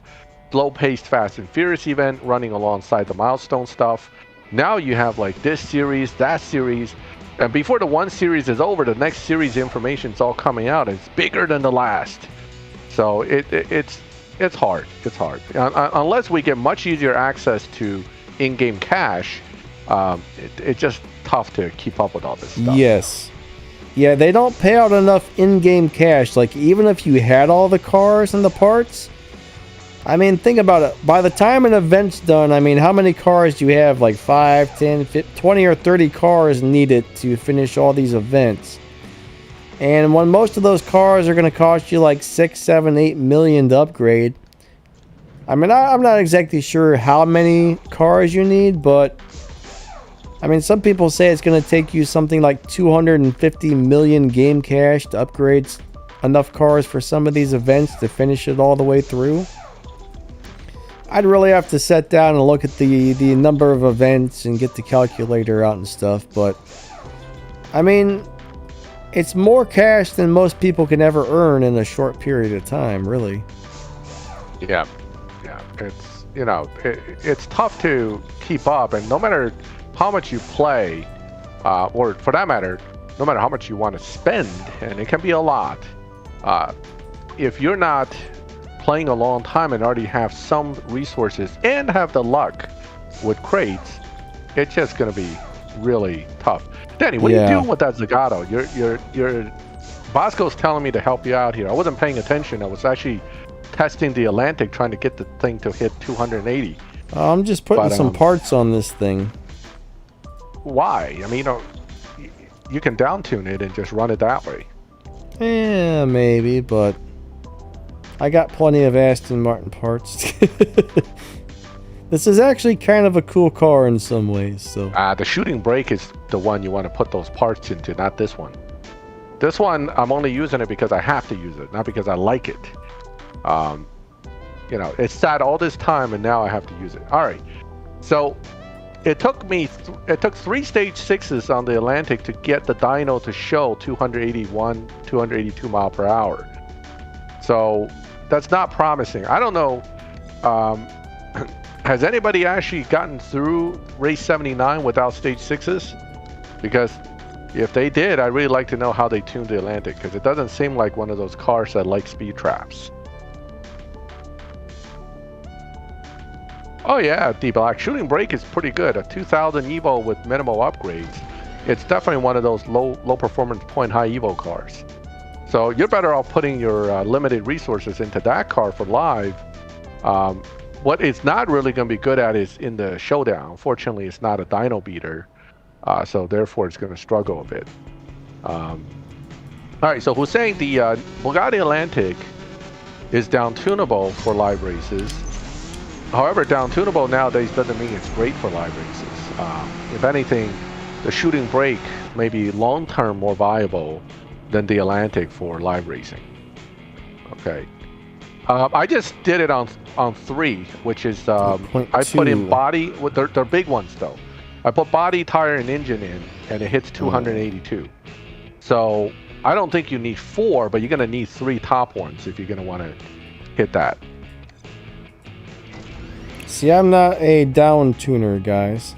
slow-paced Fast and Furious event running alongside the milestone stuff. Now you have like this series, that series, and before the one series is over, the next series information is all coming out. It's bigger than the last, so it's hard. It's hard unless we get much easier access to in-game cash. It's just tough to keep up with all this stuff. Yes. Yeah, they don't pay out enough in-game cash. Like, even if you had all the cars and the parts, I mean, think about it. By the time an event's done, I mean, how many cars do you have? Like 5, 10, 15, 20, or 30 cars needed to finish all these events. And when most of those cars are going to cost you like 6, 7, 8 million to upgrade. I mean, I'm not exactly sure how many cars you need, but I mean, some people say it's going to take you something like 250 million game cash to upgrade enough cars for some of these events to finish it all the way through. I'd really have to sit down and look at the number of events and get the calculator out and stuff, but I mean, it's more cash than most people can ever earn in a short period of time, really. Yeah. It's, you know, it's tough to keep up, and no matter how much you play, or for that matter, no matter how much you want to spend, and it can be a lot, if you're not playing a long time and already have some resources and have the luck with crates, it's just going to be really tough. Danny, what are you doing with that Zagato? You're Bosco's telling me to help you out here. I wasn't paying attention. I was actually testing the Atlantic, trying to get the thing to hit 280. I'm just putting some parts on this thing. Why? I mean, you can down tune it and just run it that way. Yeah, maybe, but I got plenty of Aston Martin parts. This is actually kind of a cool car in some ways. So the shooting brake is the one you want to put those parts into, not this one. This one, I'm only using it because I have to use it, not because I like it. You know, it's sat all this time and now I have to use it. All right, so it took 3 stage 6s on the Atlantic to get the dyno to show 281, 282 mile per hour. So that's not promising. I don't know. Has anybody actually gotten through race 79 without stage 6s? Because if they did, I'd really like to know how they tuned the Atlantic, because it doesn't seem like one of those cars that like speed traps. Oh yeah, D-Black. Shooting brake is pretty good. A 2000 Evo with minimal upgrades. It's definitely one of those low performance point high Evo cars. So you're better off putting your limited resources into that car for live. What it's not really going to be good at is in the Showdown. Unfortunately, it's not a dyno beater. So therefore, it's going to struggle a bit. All right, so who's saying the Bugatti Atlantic is down-tunable for live races. However, down-tunable nowadays doesn't mean it's great for live races. If anything, the shooting brake may be long-term more viable than the Atlantic for live racing. Okay. I just did it on 3, which is I put in body. They're big ones though. I put body, tire, and engine in, and it hits 282. So I don't think you need 4, but you're gonna need 3 top ones if you're gonna want to hit that. See, I'm not a down tuner, guys.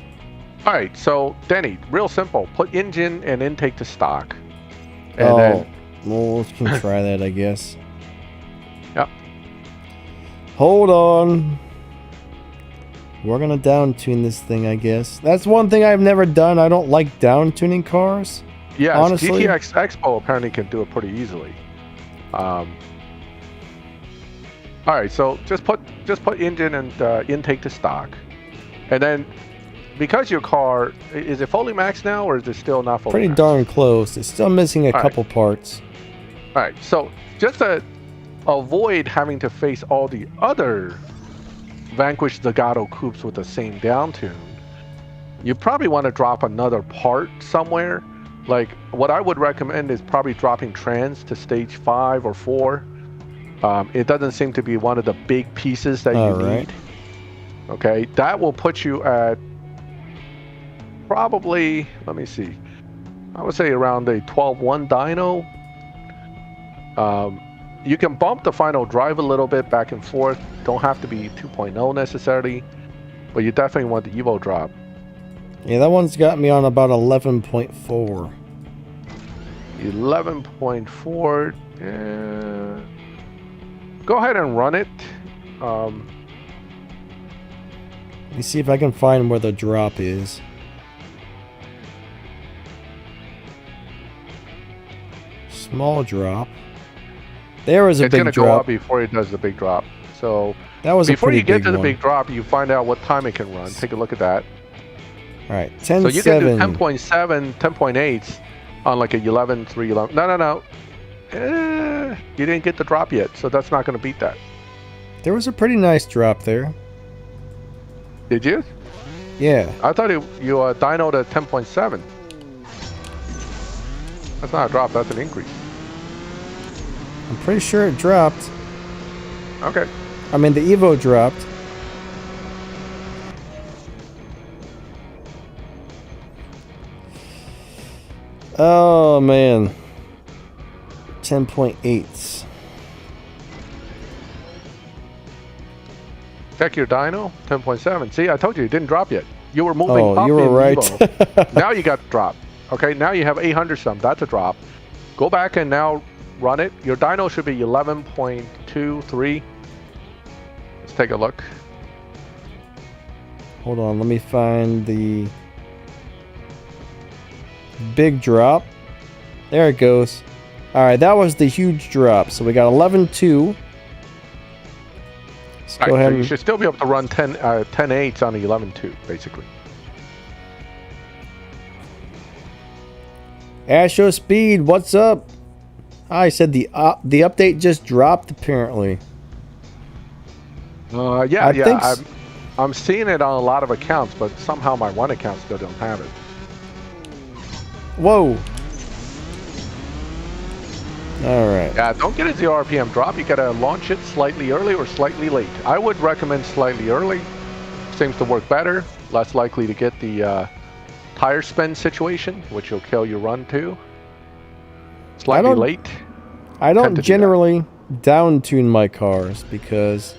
All right, so Denny, real simple. Put engine and intake to stock. And then, well, we can try that, I guess. Yep. Hold on. We're gonna down tune this thing, I guess. That's one thing I've never done. I don't like down tuning cars. Yeah, honestly. GTX Expo apparently can do it pretty easily. All right, so just put engine and intake to stock, and then because your car is it fully maxed now, or is it still not fully Pretty maxed? darn close. It's still missing a couple parts. All right, so just to avoid having to face all the other Vanquish Zagato coupes with the same downtune, you probably want to drop another part somewhere. Like what I would recommend is probably dropping trans to stage 5 or 4. It doesn't seem to be one of the big pieces that you need. Okay, that will put you at probably, let me see, I would say around a 12.1 dyno. You can bump the final drive a little bit back and forth. Don't have to be 2.0 necessarily, but you definitely want the Evo drop. Yeah, that one's got me on about 11.4. 11.4. Go ahead and run it. Let me see if I can find where the drop is. Small drop. There was a big drop. It's gonna go up before it does the big drop. So that was before you get to the one. big drop, you find out what time it can run. Take a look at that. All right, 10.7. So you can do 10.7, 10.8 on like a 11.3, 11. No. You didn't get the drop yet, so that's not going to beat that. There was a pretty nice drop there. Did you? Yeah. I thought you dynoed at 10.7. That's not a drop, that's an increase. I'm pretty sure it dropped. Okay. I mean, the Evo dropped. Oh, man. 10.8. Check your dyno, 10.7. See, I told you, it didn't drop yet. You were moving up you were in right. Evo. Now you got the drop. Okay, now you have 800 some. That's a drop. Go back and now run it. Your dyno should be 11.23. Let's take a look. Hold on, let me find the big drop. There it goes. All right, that was the huge drop. So we got 11.2. Let's go ahead. So you should still be able to run 10.8s on the 11.2, basically. Asho Speed, what's up? I said the update just dropped apparently. Yeah. I'm seeing it on a lot of accounts, but somehow my one account still don't have it. Whoa. All right. Yeah, don't get a 0 RPM drop. You gotta launch it slightly early or slightly late. I would recommend slightly early. Seems to work better. Less likely to get the tire spin situation, which will kill your run too. Slightly late. I don't generally down tune my cars because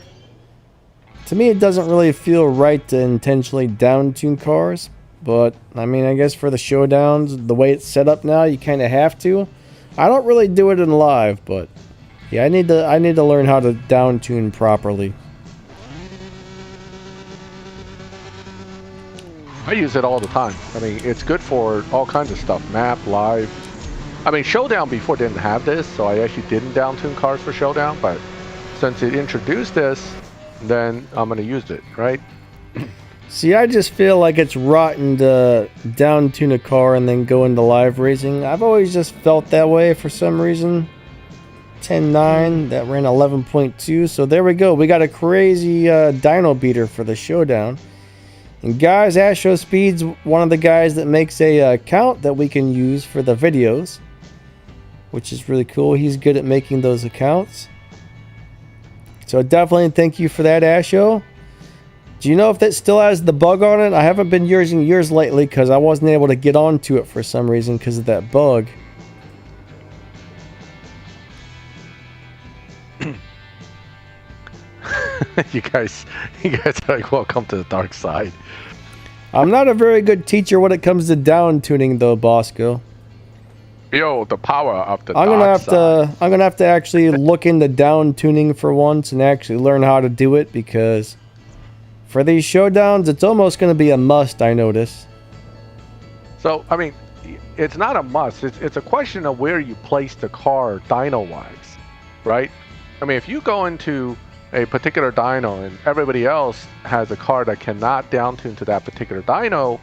to me it doesn't really feel right to intentionally down tune cars. But I mean, I guess for the showdowns, the way it's set up now, you kind of have to. I don't really do it in live, but yeah, I need to learn how to down tune properly. I use it all the time. I mean, it's good for all kinds of stuff. Map, live. I mean, Showdown before didn't have this, so I actually didn't down tune cars for Showdown, but since it introduced this, then I'm going to use it, right? See, I just feel like it's rotten to down tune a car and then go into live racing. I've always just felt that way for some reason. 10.9, that ran 11.2, so there we go. We got a crazy dyno beater for the Showdown. And guys, Asho Speed's one of the guys that makes a account that we can use for the videos, which is really cool. He's good at making those accounts. So definitely thank you for that, Asho. Do you know if that still has the bug on it? I haven't been using yours lately because I wasn't able to get onto it for some reason because of that bug. You guys are like, welcome to the dark side. I'm not a very good teacher when it comes to down tuning though, Bosco. Yo, the power of the dark side. I'm gonna have to actually look into down tuning for once and actually learn how to do it, because for these showdowns it's almost gonna be a must, I notice. So I mean, it's not a must. It's a question of where you place the car dyno wise, right? I mean, if you go into a particular dyno and everybody else has a car that cannot down tune to that particular dyno,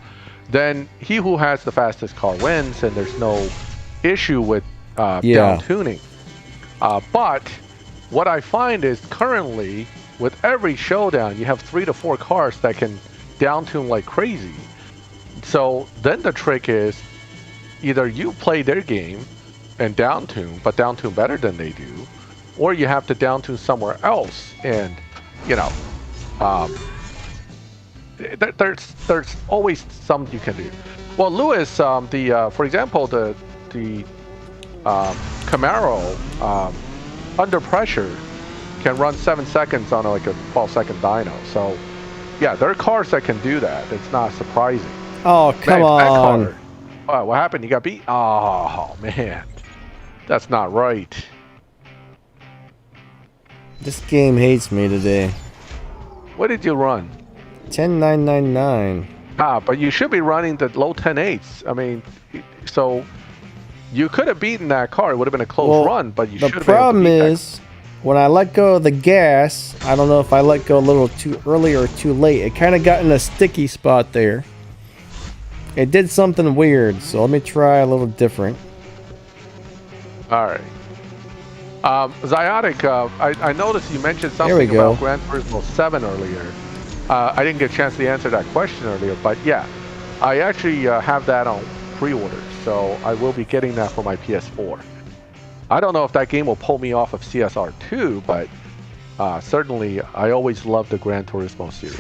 then he who has the fastest car wins, and there's no issue with down tuning. But what I find is currently with every showdown, you have 3 to 4 cars that can down tune like crazy. So then the trick is either you play their game and down tune, but down tune better than they do, or you have to down tune somewhere else. And you know, there's always something you can do. Well, Lewis, for example, the Camaro under pressure can run 7 seconds on like a 12-second dyno. So yeah, there are cars that can do that. It's not surprising. Oh, come on. Oh, what happened? You got beat? Oh, man. That's not right. This game hates me today. What did you run? 10.999. But you should be running the low 10.8s. I mean, so you could have beaten that car. It would have been a close run, but you should have. The problem is, when I let go of the gas, I don't know if I let go a little too early or too late. It kind of got in a sticky spot there. It did something weird, so let me try a little different. All right. Zyonic, I noticed you mentioned something about Gran Turismo 7 earlier. I didn't get a chance to answer that question earlier, but yeah, I actually have that on pre-order, so I will be getting that for my PS4. I don't know if that game will pull me off of CSR2, but certainly I always loved the Gran Turismo series.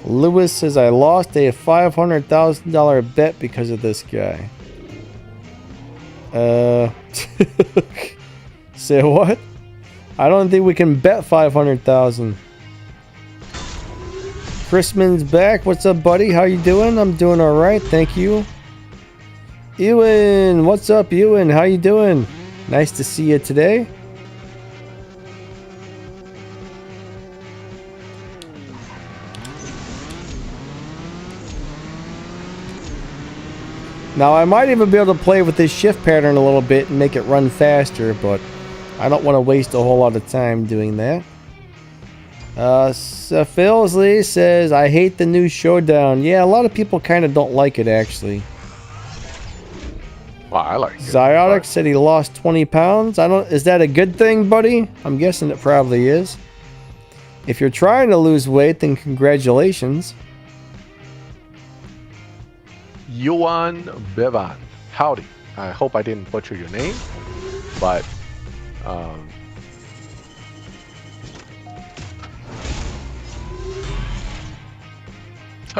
Lewis says, I lost a $500,000 bet because of this guy. Say what? I don't think we can bet 500,000. Chrisman's back. What's up, buddy? How you doing? I'm doing all right, thank you. Ewan, what's up, Ewan? How you doing? Nice to see you today. Now, I might even be able to play with this shift pattern a little bit and make it run faster, but I don't want to waste a whole lot of time doing that. Philsley says, I hate the new Showdown. Yeah, a lot of people kind of don't like it, actually. Well, I like it. Zyotic said he lost 20 pounds. Is that a good thing, buddy? I'm guessing it probably is. If you're trying to lose weight, then congratulations. Yuan Bevan. Howdy. I hope I didn't butcher your name, but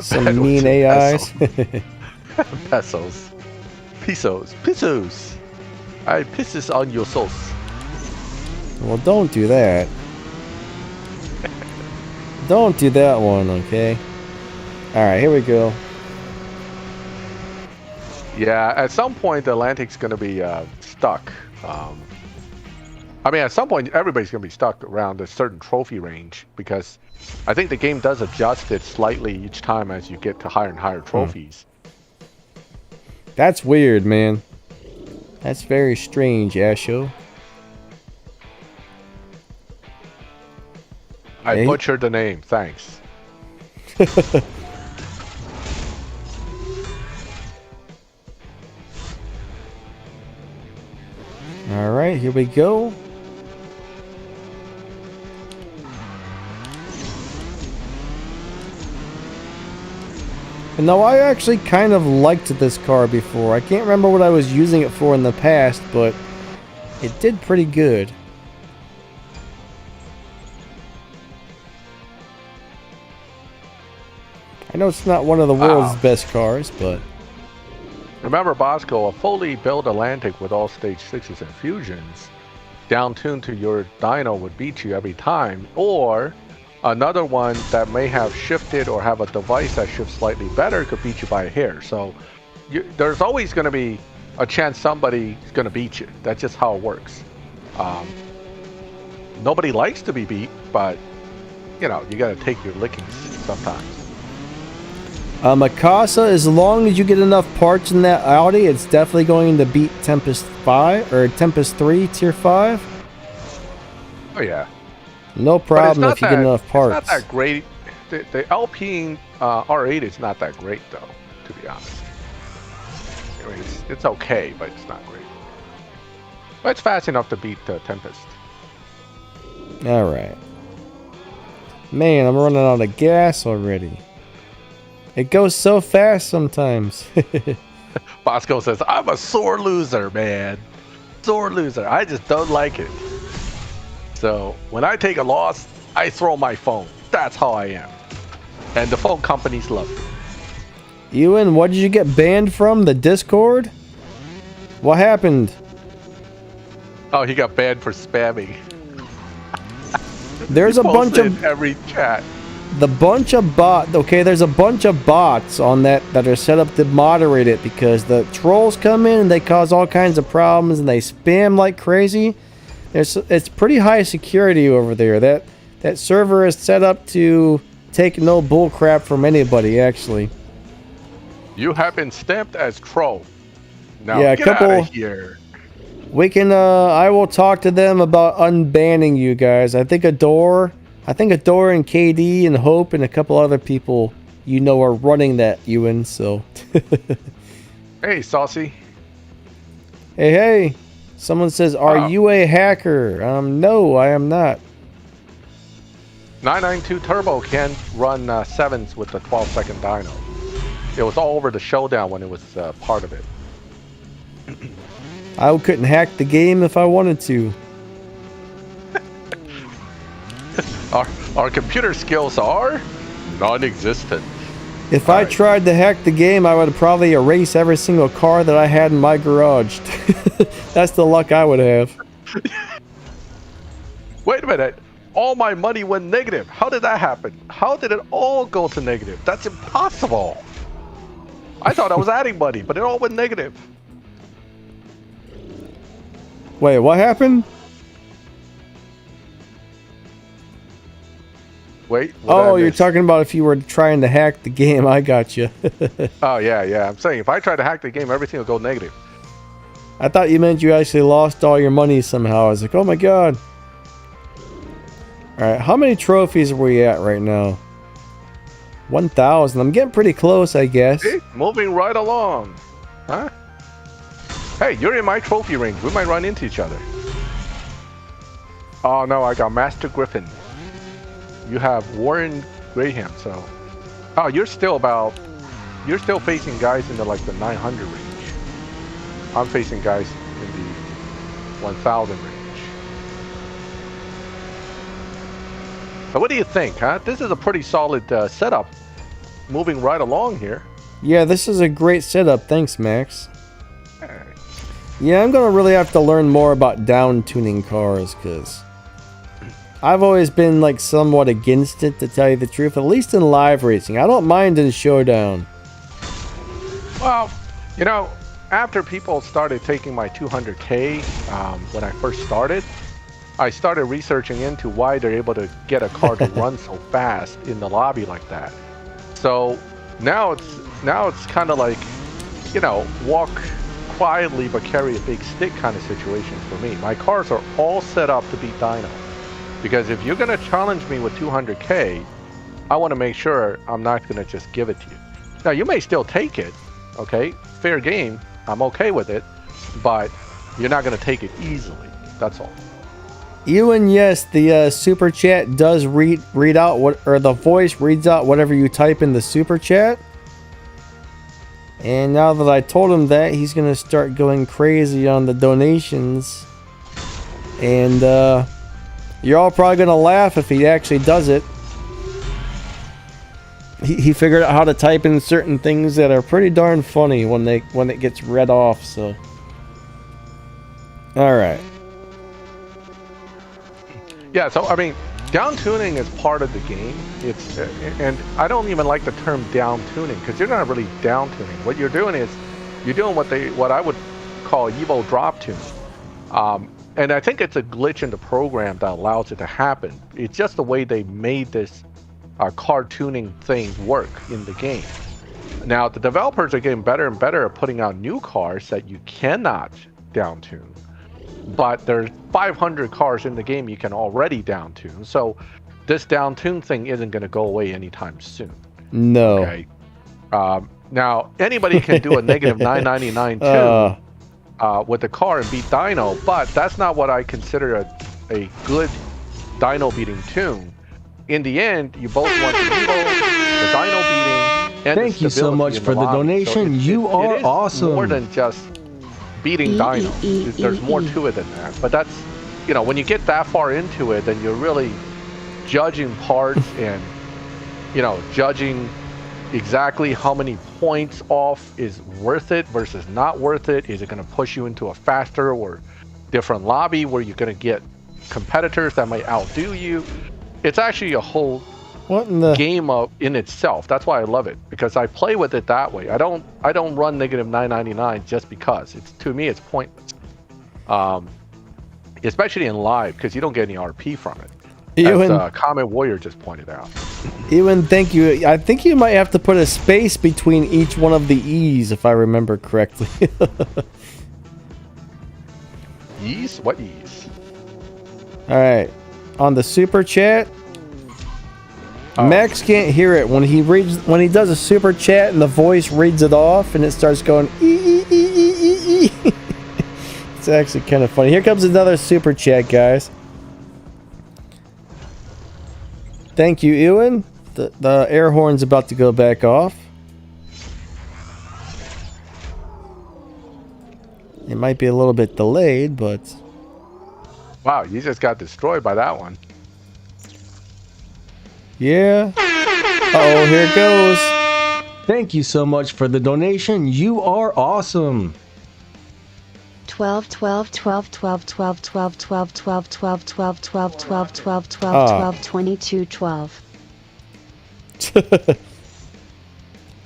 some mean AIs. Pesos. Pesos. I pisses on your sauce. Well, don't do that. Don't do that one, okay? Alright, here we go. Yeah, at some point the Atlantic's going to be stuck. I mean, at some point everybody's going to be stuck around a certain trophy range, because I think the game does adjust it slightly each time as you get to higher and higher trophies. That's weird, man. That's very strange, Asho. I butchered the name, thanks. Alright, here we go. And now I actually kind of liked this car before. I can't remember what I was using it for in the past, but it did pretty good. I know it's not one of the world's best cars, but... Remember, Bosco, a fully built Atlantic with all stage 6s and fusions, down-tuned to your dyno would beat you every time, or another one that may have shifted or have a device that shifts slightly better could beat you by a hair. So there's always going to be a chance somebody's going to beat you. That's just how it works. Nobody likes to be beat, but you know, you got to take your lickings sometimes. Mikasa, as long as you get enough parts in that Audi, it's definitely going to beat Tempest 5 or Tempest 3 Tier 5. Oh yeah. No problem if you get enough parts. It's not that great. The Alpine R8 is not that great though, to be honest. I mean, it's okay, but it's not great. But it's fast enough to beat Tempest. All right. Man, I'm running out of gas already. It goes so fast sometimes. Bosco says, I'm a sore loser, man. Sore loser. I just don't like it. So when I take a loss, I throw my phone. That's how I am. And the phone companies love me. Ewan, what did you get banned from? The Discord? What happened? Oh, he got banned for spamming. There's a bunch of every chat. Okay, there's a bunch of bots on that are set up to moderate it because the trolls come in and they cause all kinds of problems and they spam like crazy. It's pretty high security over there. That server is set up to take no bull crap from anybody, actually. You have been stamped as troll. Now yeah, get out of here. We can I will talk to them about unbanning you guys. I think Adore and KD and Hope and a couple other people are running that, Ewan, so Hey, Saucy. Hey. Someone says, are you a hacker? No, I am not. 992 Turbo can run 7s with the 12-second dyno. It was all over the Showdown when it was part of it. I couldn't hack the game if I wanted to. Our computer skills are non-existent. If I tried to hack the game, I would probably erase every single car that I had in my garage. That's the luck I would have. Wait a minute. All my money went negative. How did that happen? How did it all go to negative? That's impossible. I thought I was adding money, but it all went negative. Wait, what happened? Wait. Oh, you're talking about if you were trying to hack the game. I got you. Oh, yeah. I'm saying if I try to hack the game, everything will go negative. I thought you meant you actually lost all your money somehow. I was like, oh my god. Alright, how many trophies are we at right now? 1,000. I'm getting pretty close, I guess. See? Moving right along. Huh? Hey, you're in my trophy ring. We might run into each other. Oh no, I got Master Griffin. You have Warren Graham, so... Oh, you're still facing guys in the 900 range. I'm facing guys in the 1,000 range. So what do you think, huh? This is a pretty solid setup. Moving right along here. Yeah, this is a great setup. Thanks, Max. Yeah, I'm gonna really have to learn more about down-tuning cars, because I've always been somewhat against it, to tell you the truth, at least in live racing. I don't mind in Showdown. Well, after people started taking my 200K when I first started, I started researching into why they're able to get a car to run so fast in the lobby like that. So now it's kind of like, walk quietly but carry a big stick kind of situation for me. My cars are all set up to beat dyno. Because if you're going to challenge me with 200K, I want to make sure I'm not going to just give it to you. Now, you may still take it, okay? Fair game. I'm okay with it. But you're not going to take it easily. That's all. Ewan, yes, the super chat does read out the voice reads out whatever you type in the super chat. And now that I told him that, he's going to start going crazy on the donations. And, you're all probably going to laugh if he actually does it. He figured out how to type in certain things that are pretty darn funny when it gets read off, so. Alright. Yeah, so, I mean, downtuning is part of the game. And I don't even like the term downtuning, because you're not really downtuning. What you're doing is, you're doing what I would call Evo drop tuning. And I think it's a glitch in the program that allows it to happen. It's just the way they made this car tuning thing work in the game. Now, the developers are getting better and better at putting out new cars that you cannot down tune. but there's 500 cars in the game you can already down tune. So this down tune thing isn't going to go away anytime soon. No. Okay. Now anybody can do a negative 999 tune with the car and beat Dino, but that's not what I consider a good Dino beating tune. In the end, you both want the Dino beating, and thank you so much for the donation. So you are awesome. More than just beating Dino. There's more to it than that. But that's, you know, when you get that far into it, then you're really judging parts and, you know, judging exactly how many points off is worth it versus not worth it. Is it going to push you into a faster or different lobby where you're going to get competitors that might outdo you? It's actually a whole game in itself. That's why I love it, because I play with it that way. I don't run negative 999 just because. To me it's pointless. Especially in live, because you don't get any RP from it. As Comet Warrior just pointed out. Ewan, thank you. I think you might have to put a space between each one of the E's, if I remember correctly. E's? What E's? Alright. On the super chat, Max can't hear it when he does a super chat and the voice reads it off and it starts going ee. It's actually kind of funny. Here comes another super chat, guys. Thank you, Ewan. The air horn's about to go back off. It might be a little bit delayed, but wow, you just got destroyed by that one. Yeah. Uh-oh, here it goes. Thank you so much for the donation. You are awesome. 12 12 12 12 12 12 12 12 12 12 12 12 12 12 22 12.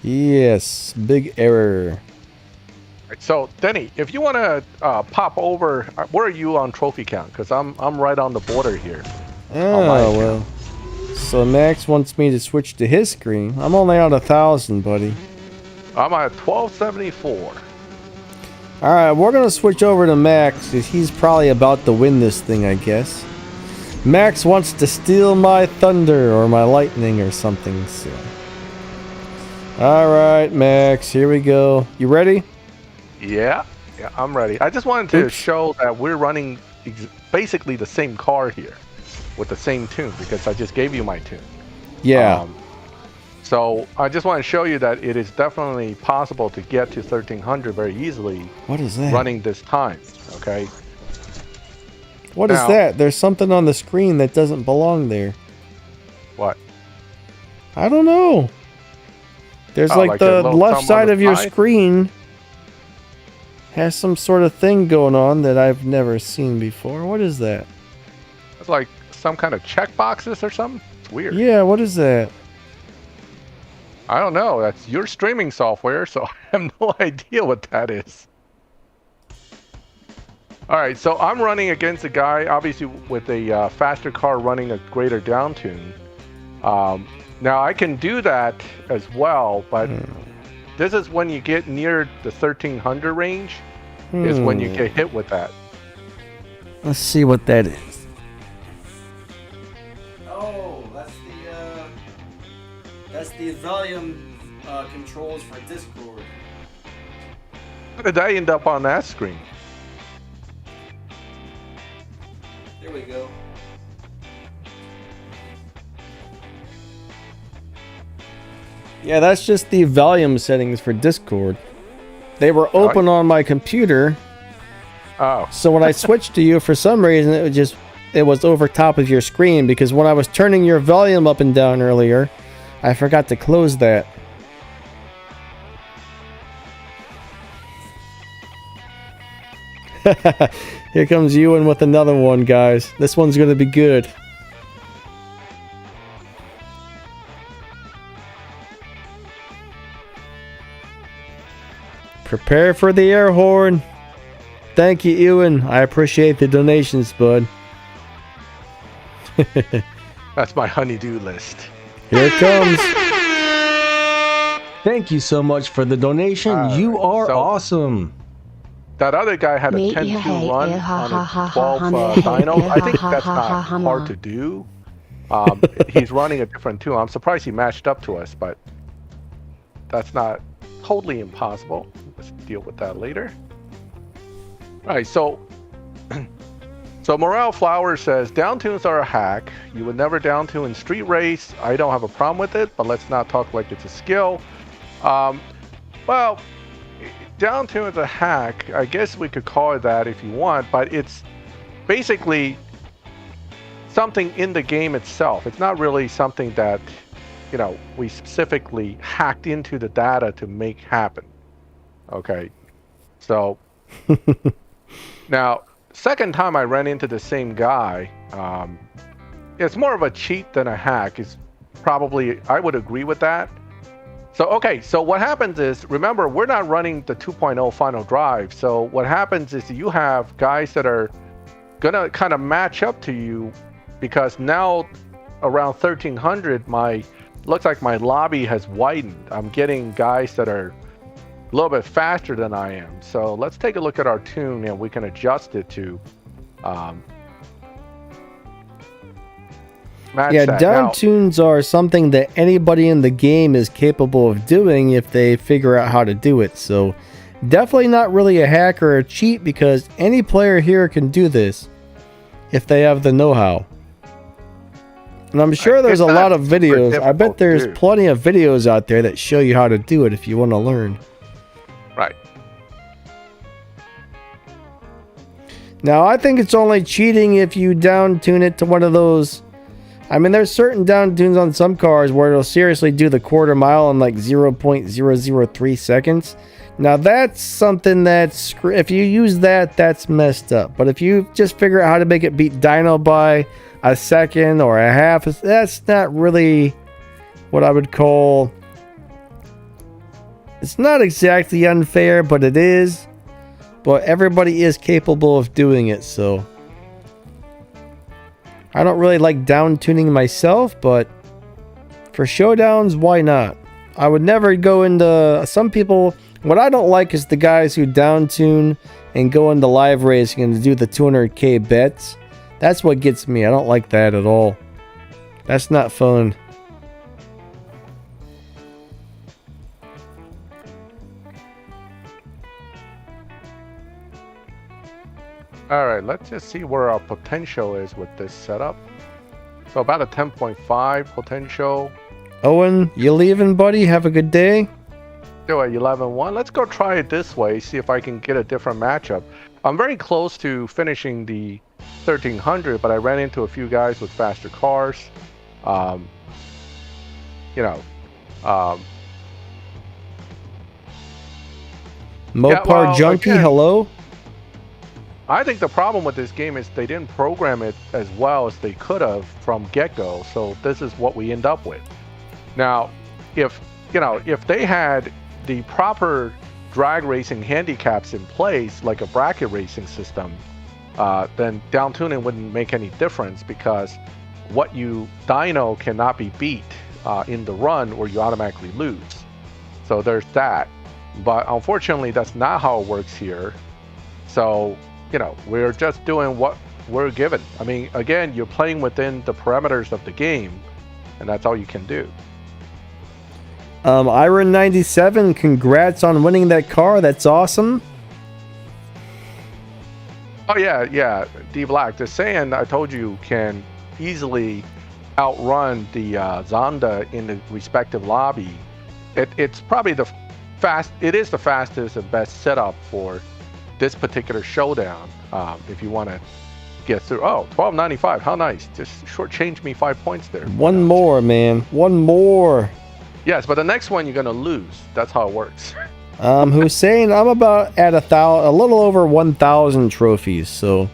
Yes, big error. So, Denny, if you want to pop over, where are you on trophy count? Because I'm right on the border here. Oh, well. So Max wants me to switch to his screen. I'm only on 1,000, buddy. I'm at 1274. All right, we're going to switch over to Max, because he's probably about to win this thing, I guess. Max wants to steal my thunder or my lightning or something. So. All right, Max, here we go. You ready? Yeah, I'm ready. I just wanted to show that we're running basically the same car here with the same tune, because I just gave you my tune. Yeah. So I just want to show you that it is definitely possible to get to 1300 very easily. What is that? Running this time, okay? What is that? There's something on the screen that doesn't belong there. What? I don't know. There's like the left side of your screen has some sort of thing going on that I've never seen before. What is that? It's like some kind of check boxes or something. It's weird. Yeah, what is that? I don't know. That's your streaming software, so I have no idea what that is. All right, so I'm running against a guy, obviously with a faster car running a greater down tune. Now I can do that as well, but this is when you get near the 1300 range, is when you get hit with that. Let's see what that is. Oh, that's the volume controls for Discord. How did I end up on that screen? There we go. Yeah, that's just the volume settings for Discord. They were open on my computer. Oh. So when I switched to you, for some reason, it was over top of your screen, because when I was turning your volume up and down earlier, I forgot to close that. Here comes Ewan with another one, guys. This one's going to be good. Prepare for the air horn. Thank you, Ewan. I appreciate the donations, bud. That's my honey-do list. Here it comes. Thank you so much for the donation. You are awesome. that other guy had a 10-2 run on a 12 dyno. I think that's not hard to do. He's running a different tune. I'm surprised he matched up to us, but that's not totally impossible. Let's deal with that later. All right, so Morale Flower says, downtunes are a hack. You would never downtune in Street Race. I don't have a problem with it, but let's not talk like it's a skill. Well, downtune is a hack. I guess we could call it that if you want, but it's basically something in the game itself. It's not really something that, you know, we specifically hacked into the data to make happen. Okay, so now, second time I ran into the same guy, it's more of a cheat than a hack. It's probably, I would agree with that. So, okay, so what happens is, remember, we're not running the 2.0 final drive. So what happens is you have guys that are gonna kind of match up to you, because now around 1300, looks like my lobby has widened. I'm getting guys that are a little bit faster than I am. So let's take a look at our tune, and we can adjust it to match yeah, that. down tunes are something that anybody in the game is capable of doing if they figure out how to do it. So definitely not really a hack or a cheat, because any player here can do this if they have the know-how. And I'm sure there's a lot of videos. I bet there's plenty of videos out there that show you how to do it if you want to learn. Right. Now, I think it's only cheating if you down tune it to one of those. I mean, there's certain down tunes on some cars where it'll seriously do the quarter mile in like 0.003 seconds. Now, that's something that's, if you use that, that's messed up. But if you just figure out how to make it beat dyno by a second or a half, that's not really what I would call, it's not exactly unfair, but it is. But everybody is capable of doing it, so I don't really like down tuning myself, but for showdowns, why not? I would never go into, some people, what I don't like is the guys who down tune and go into live racing and do the 200k bets. That's what gets me. I don't like that at all. That's not fun. All right, let's just see where our potential is with this setup. So about a 10.5 potential. Owen, you leaving, buddy? Have a good day. Do a 11-1. Let's go try it this way, see if I can get a different matchup. I'm very close to finishing the 1300, but I ran into a few guys with faster cars. You know, Mopar Junkie, again, hello? I think the problem with this game is they didn't program it as well as they could have from get-go, so this is what we end up with. Now, if they had the proper drag racing handicaps in place, like a bracket racing system, then down tuning wouldn't make any difference, because what you dyno cannot be beat in the run, or you automatically lose. So there's that. But unfortunately, that's not how it works here. So, you know, we're just doing what we're given. I mean, again, you're playing within the parameters of the game, and that's all you can do. Iron97, congrats on winning that car. That's awesome. Oh yeah, D Black. The Saiyan, I told you, can easily outrun the Zonda in the respective lobby. It's probably it is the fastest and best setup for this particular showdown. If you want to get through. Oh, 1295. How nice. Just shortchange me 5 points there. One more, man. One more. Yes, but the next one you're gonna lose. That's how it works. Hussein, I'm about at a little over 1,000 trophies. So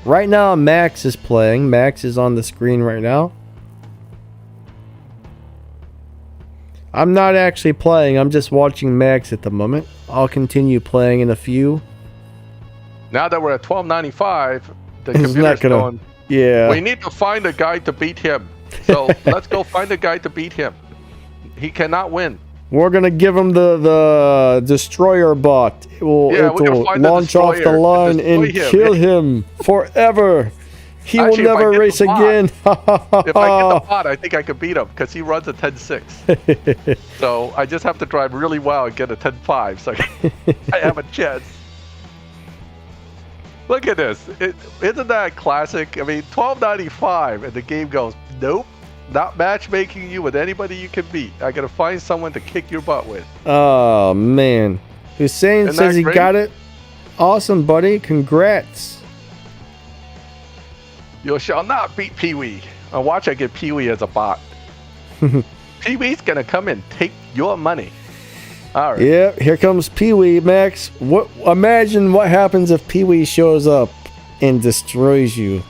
right now Max is playing. Max is on the screen right now. I'm not actually playing. I'm just watching Max at the moment. I'll continue playing in a few. Now that we're at 1295, the It's computer's not gonna, going, yeah. we need to find a guy to beat him. So let's go find a guy to beat him. He cannot win. We're gonna give him the destroyer bot. It will, Yeah, we're gonna find the launch off the destroyer line and and destroy kill him forever. He Actually, will if I never get the race bot- again. If I get the bot, I think I could beat him because he runs a 10.6. So I just have to drive really well and get a 10.5, so I have a chance. Look at this. Isn't that classic? I mean, $12.95, and the game goes, nope, not matchmaking you with anybody you can beat. I gotta find someone to kick your butt with. Oh man, Hussein Isn't says that he great? got it. Awesome, buddy. Congrats. You shall not beat Pee-wee. Watch I get Pee-wee as a bot. Pee-wee's gonna come and take your money. All right. Yeah, here comes Pee-wee, Max. Imagine what happens if Pee-wee shows up and destroys you.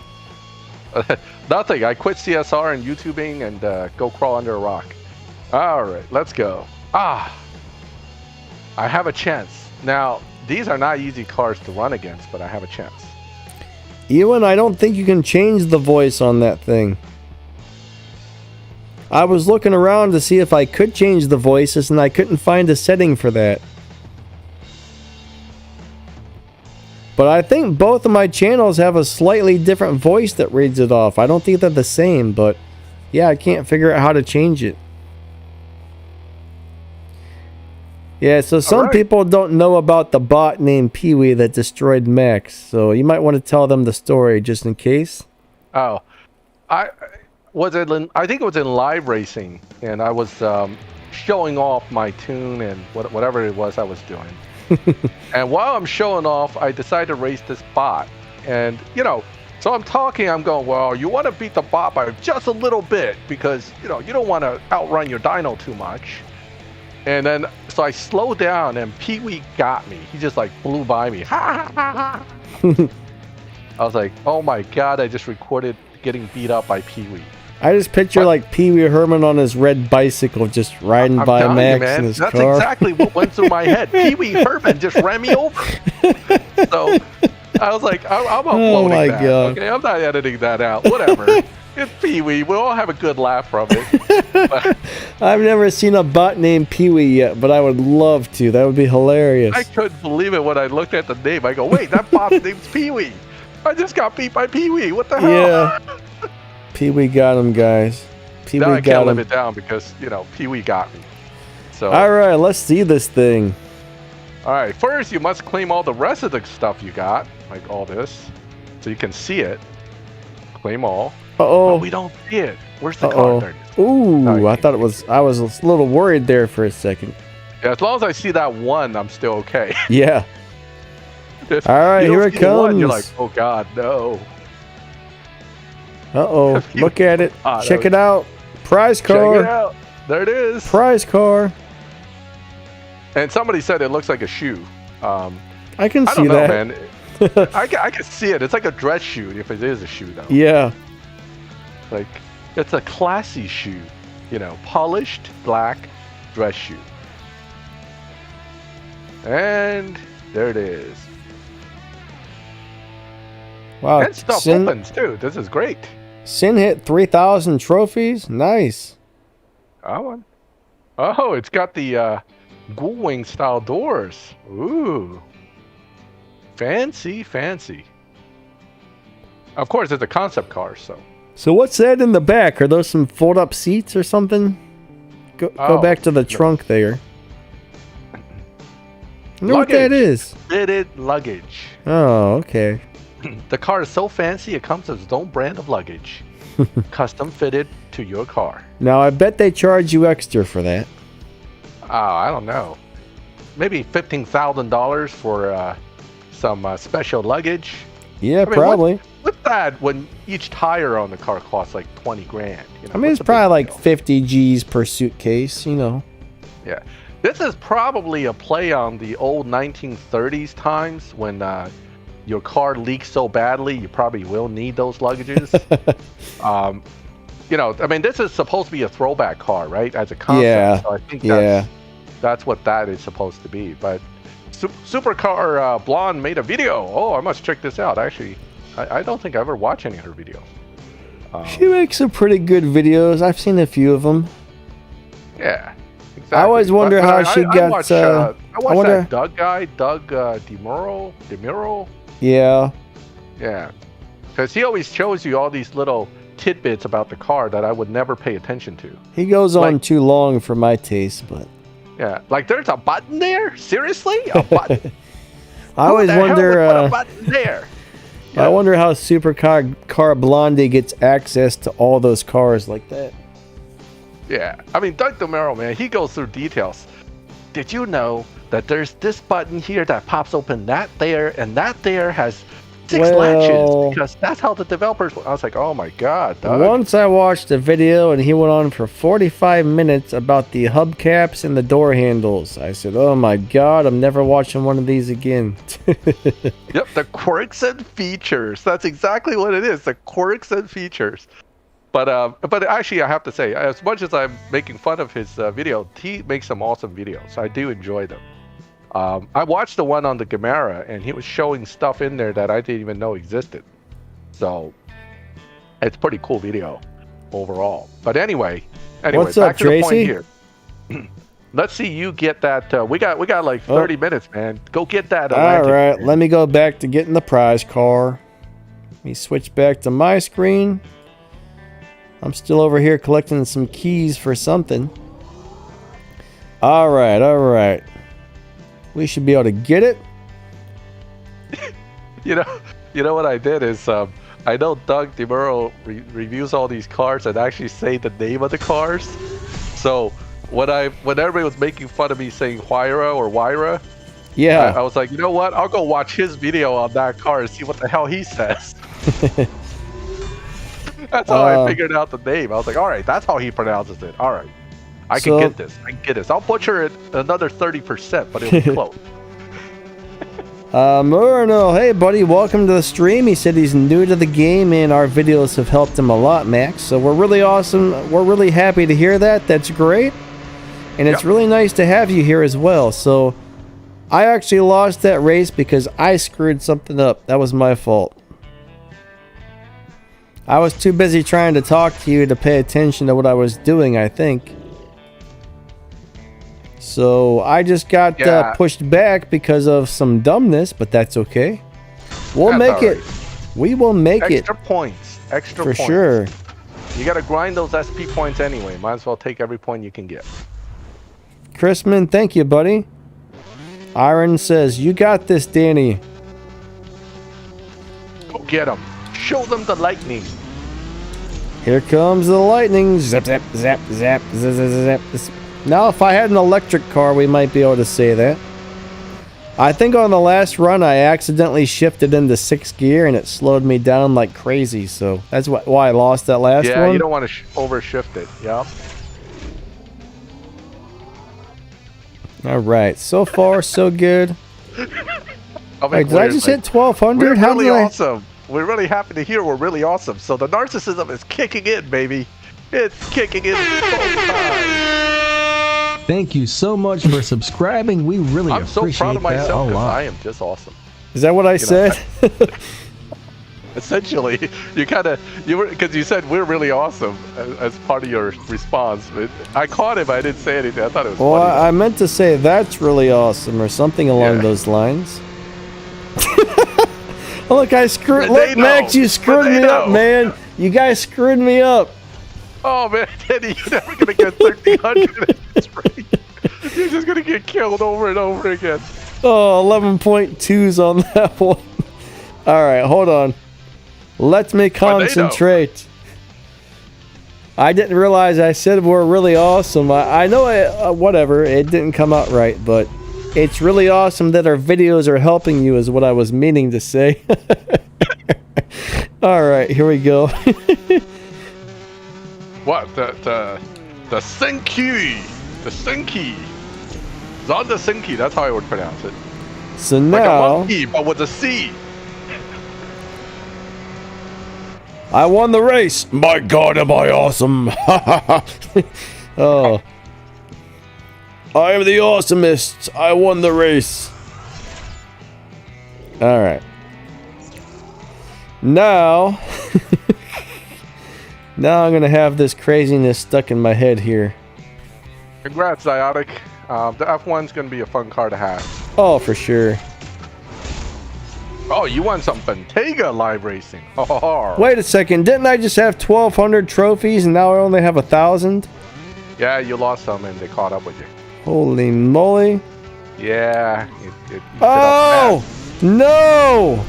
Nothing. I quit CSR and YouTubing and go crawl under a rock. All right, let's go. I have a chance. Now, these are not easy cars to run against, but I have a chance. Ewan, I don't think you can change the voice on that thing. I was looking around to see if I could change the voices, and I couldn't find a setting for that. But I think both of my channels have a slightly different voice that reads it off. I don't think they're the same, but yeah, I can't figure out how to change it. Yeah, so some people don't know about the bot named Pee-wee that destroyed Max, so you might want to tell them the story just in case. Oh, I think it was in live racing, and I was showing off my tune and whatever it was I was doing. And while I'm showing off, I decided to race this bot, and so I'm talking. I'm going, well, you want to beat the bot by just a little bit because you don't want to outrun your dyno too much. And then, so I slowed down, and Pee-wee got me. He just like blew by me. I was like, oh my god! I just recorded getting beat up by Pee-wee. I just picture like Pee-wee Herman on his red bicycle just riding by telling Max you, man, in his that's car. exactly what went through my head. Pee-wee Herman just ran me over. So I was like, I'm uploading my that. God. Okay, I'm not editing that out. Whatever. It's Pee-wee. We'll all have a good laugh from it. But I've never seen a bot named Pee-wee yet, but I would love to. That would be hilarious. I couldn't believe it when I looked at the name. I go, wait, that bot's name's Pee-wee. I just got beat by Pee-wee. What the hell? Yeah. Pee-wee got him, guys. Pee-wee Now I got can't him. live it down because, Pee-wee got me. So, All right, let's see this thing. all right, first you must claim all the rest of the stuff you got, like all this, so you can see it. Claim all. Uh-oh. Oh, we don't see it. Where's the car? There it is. Ooh, No, you I can't thought it was. I was a little worried there for a second. Yeah, as long as I see that one, I'm still okay. Yeah. If All right, you don't here it see the one, you're comes. like, oh god, no. Uh-oh. Look at it. Ah, Check that it out. Prize Check it car. out. There it is. Prize car. And somebody said it looks like a shoe. I can I see don't know, that. man. I can see it. It's like a dress shoe if it is a shoe, though. Yeah. Like, it's a classy shoe. Polished black dress shoe. And there it is. Wow. And stuff opens, too. This is great. Sin hit 3,000 trophies. Nice. Oh, it's got the Ghoul Wing style doors. Ooh. Fancy, fancy. Of course, it's a concept car, so. So what's that in the back? Are those some fold-up seats or something? Go back to the trunk there. I wonder what that is. Fitted luggage. Oh, okay. The car is so fancy, it comes with its own brand of luggage. Custom fitted to your car. Now, I bet they charge you extra for that. Oh, I don't know. Maybe $15,000 for some special luggage. Yeah, I mean, probably. What's that when each tire on the car costs like 20 grand? I mean, it's probably like 50 G's per suitcase, Yeah. This is probably a play on the old 1930s times when your car leaks so badly, you probably will need those luggages. I mean, this is supposed to be a throwback car, right? As a concept. Yeah. So I think that's what that is supposed to be. But Supercar Blonde made a video. Oh, I must check this out. Actually, I don't think I ever watched any of her videos. She makes some pretty good videos. I've seen a few of them. Yeah, exactly. exactly. I always wonder how she got. I watched wonder. that Doug guy, Doug Demuro. Yeah. Yeah, because he always shows you all these little tidbits about the car that I would never pay attention to. He goes on Like- too long for my taste, but Yeah, like there's a button there. Seriously, a button. I always Who the hell would wonder. put a button there. I wonder how Supercar Blondie gets access to all those cars like that. Yeah, I mean Doug Demuro, man, he goes through details. Did you know that there's this button here that pops open that there, and that there has 6 latches? Because that's how the developers. I was like, oh my god, Doug. Once I watched a video and he went on for 45 minutes about the hubcaps and the door handles. I said, oh my god, I'm never watching one of these again. Yep, the quirks and features. That's exactly what it is. The quirks and features. But actually, I have to say, as much as I'm making fun of his video, he makes some awesome videos. I do enjoy them. I watched the one on the Gamera, and he was showing stuff in there that I didn't even know existed. So it's a pretty cool video overall. But anyway, What's back up, to the point Tracy? here. Let's see you get that. We got like 30 minutes, man. Go get that. All Atlantic, right, man. let me go back to getting the prize car. Let me switch back to my screen. I'm still over here collecting some keys for something. All right. We should be able to get it. You know what I did is I know Doug Demuro reviews all these cars and actually say the name of the cars. So when everybody was making fun of me saying Huayra or Wyra, Yeah. I was like, you know what? I'll go watch his video on that car and see what the hell he says. That's how I figured out the name. I was like, all right, that's how he pronounces it. All right. I can get this. I'll butcher it another 30%, but it'll be close. Murno, hey buddy, welcome to the stream. He said he's new to the game and our videos have helped him a lot, Max. So we're really awesome. We're really happy to hear that. That's great. And it's really nice to have you here as well. So I actually lost that race because I screwed something up. That was my fault. I was too busy trying to talk to you to pay attention to what I was doing, I think. So I just got pushed back because of some dumbness, but that's okay. We'll make it. We will make it. Extra points. Extra points. For sure. You got to grind those SP points anyway. Might as well take every point you can get. Chrisman, thank you, buddy. Iron says, you got this, Danny. Go get them. Show them the lightning. Here comes the lightning. Zap, zap, zap, zap, zap, zap, zap. Now, if I had an electric car, we might be able to say that. I think on the last run, I accidentally shifted into 6th gear, and it slowed me down like crazy. So that's why I lost that last one. Yeah, you don't want to overshift it. Yep. All right. So far, so good. Wait, did I just hit 1200? We're How really did I... awesome. We're really happy to hear we're really awesome. So the narcissism is kicking in, baby. It's kicking in. Thank you so much for subscribing. We really I'm so appreciate proud of myself that a lot. I am just awesome. Is that what I said? Essentially, you were because you said we're really awesome as part of your response. But I caught it, but I didn't say anything. I thought it was Well, funny. I meant to say that's really awesome or something along those lines. Oh, look, look, Max, you screwed me up, man. You guys screwed me up. Oh man, Teddy, you're never gonna get 1300 in this race. You're just gonna get killed over and over again. Oh, 11.2s on that one. All right, hold on. Let me concentrate. I didn't realize I said we're really awesome. I know whatever, it didn't come out right, but it's really awesome that our videos are helping you is what I was meaning to say. All right, here we go. What the Senki? The Senki. Zonda Senki. That's how I would pronounce it. So Like a now monkey, but with a C. I won the race. My God, am I awesome? Oh, I am the awesomest. I won the race. All right. Now, now I'm gonna have this craziness stuck in my head here. Congrats, Ziotic. The F1's going to be a fun car to have. Oh, for sure. Oh, you won some Bentayga live racing. Wait a second. Didn't I just have 1,200 trophies and now I only have 1,000? Yeah, you lost some and they caught up with you. Holy moly. Yeah. Oh, no.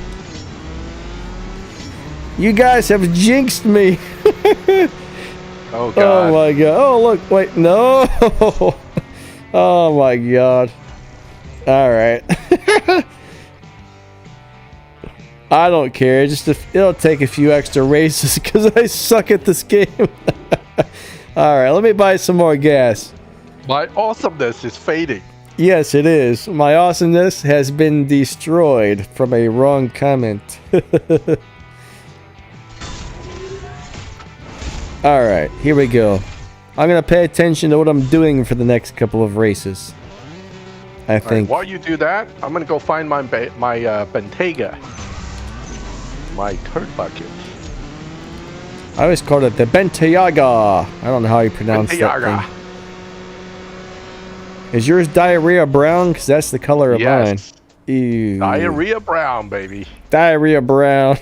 You guys have jinxed me. Oh, God. Oh, my God. Oh, look. Wait. No. Oh, my God. All right. I don't care. It'll take a few extra races because I suck at this game. All right. Let me buy some more gas. My awesomeness is fading. Yes, it is. My awesomeness has been destroyed from a wrong comment. Alright, here we go. I'm going to pay attention to what I'm doing for the next couple of races. I think. Right, while you do that, I'm going to go find my Bentayga. My turd bucket. I always called it the Bentayga. I don't know how you pronounce that thing. Is yours diarrhea brown? Because that's the color of mine. Ew. Diarrhea brown, baby. Diarrhea brown.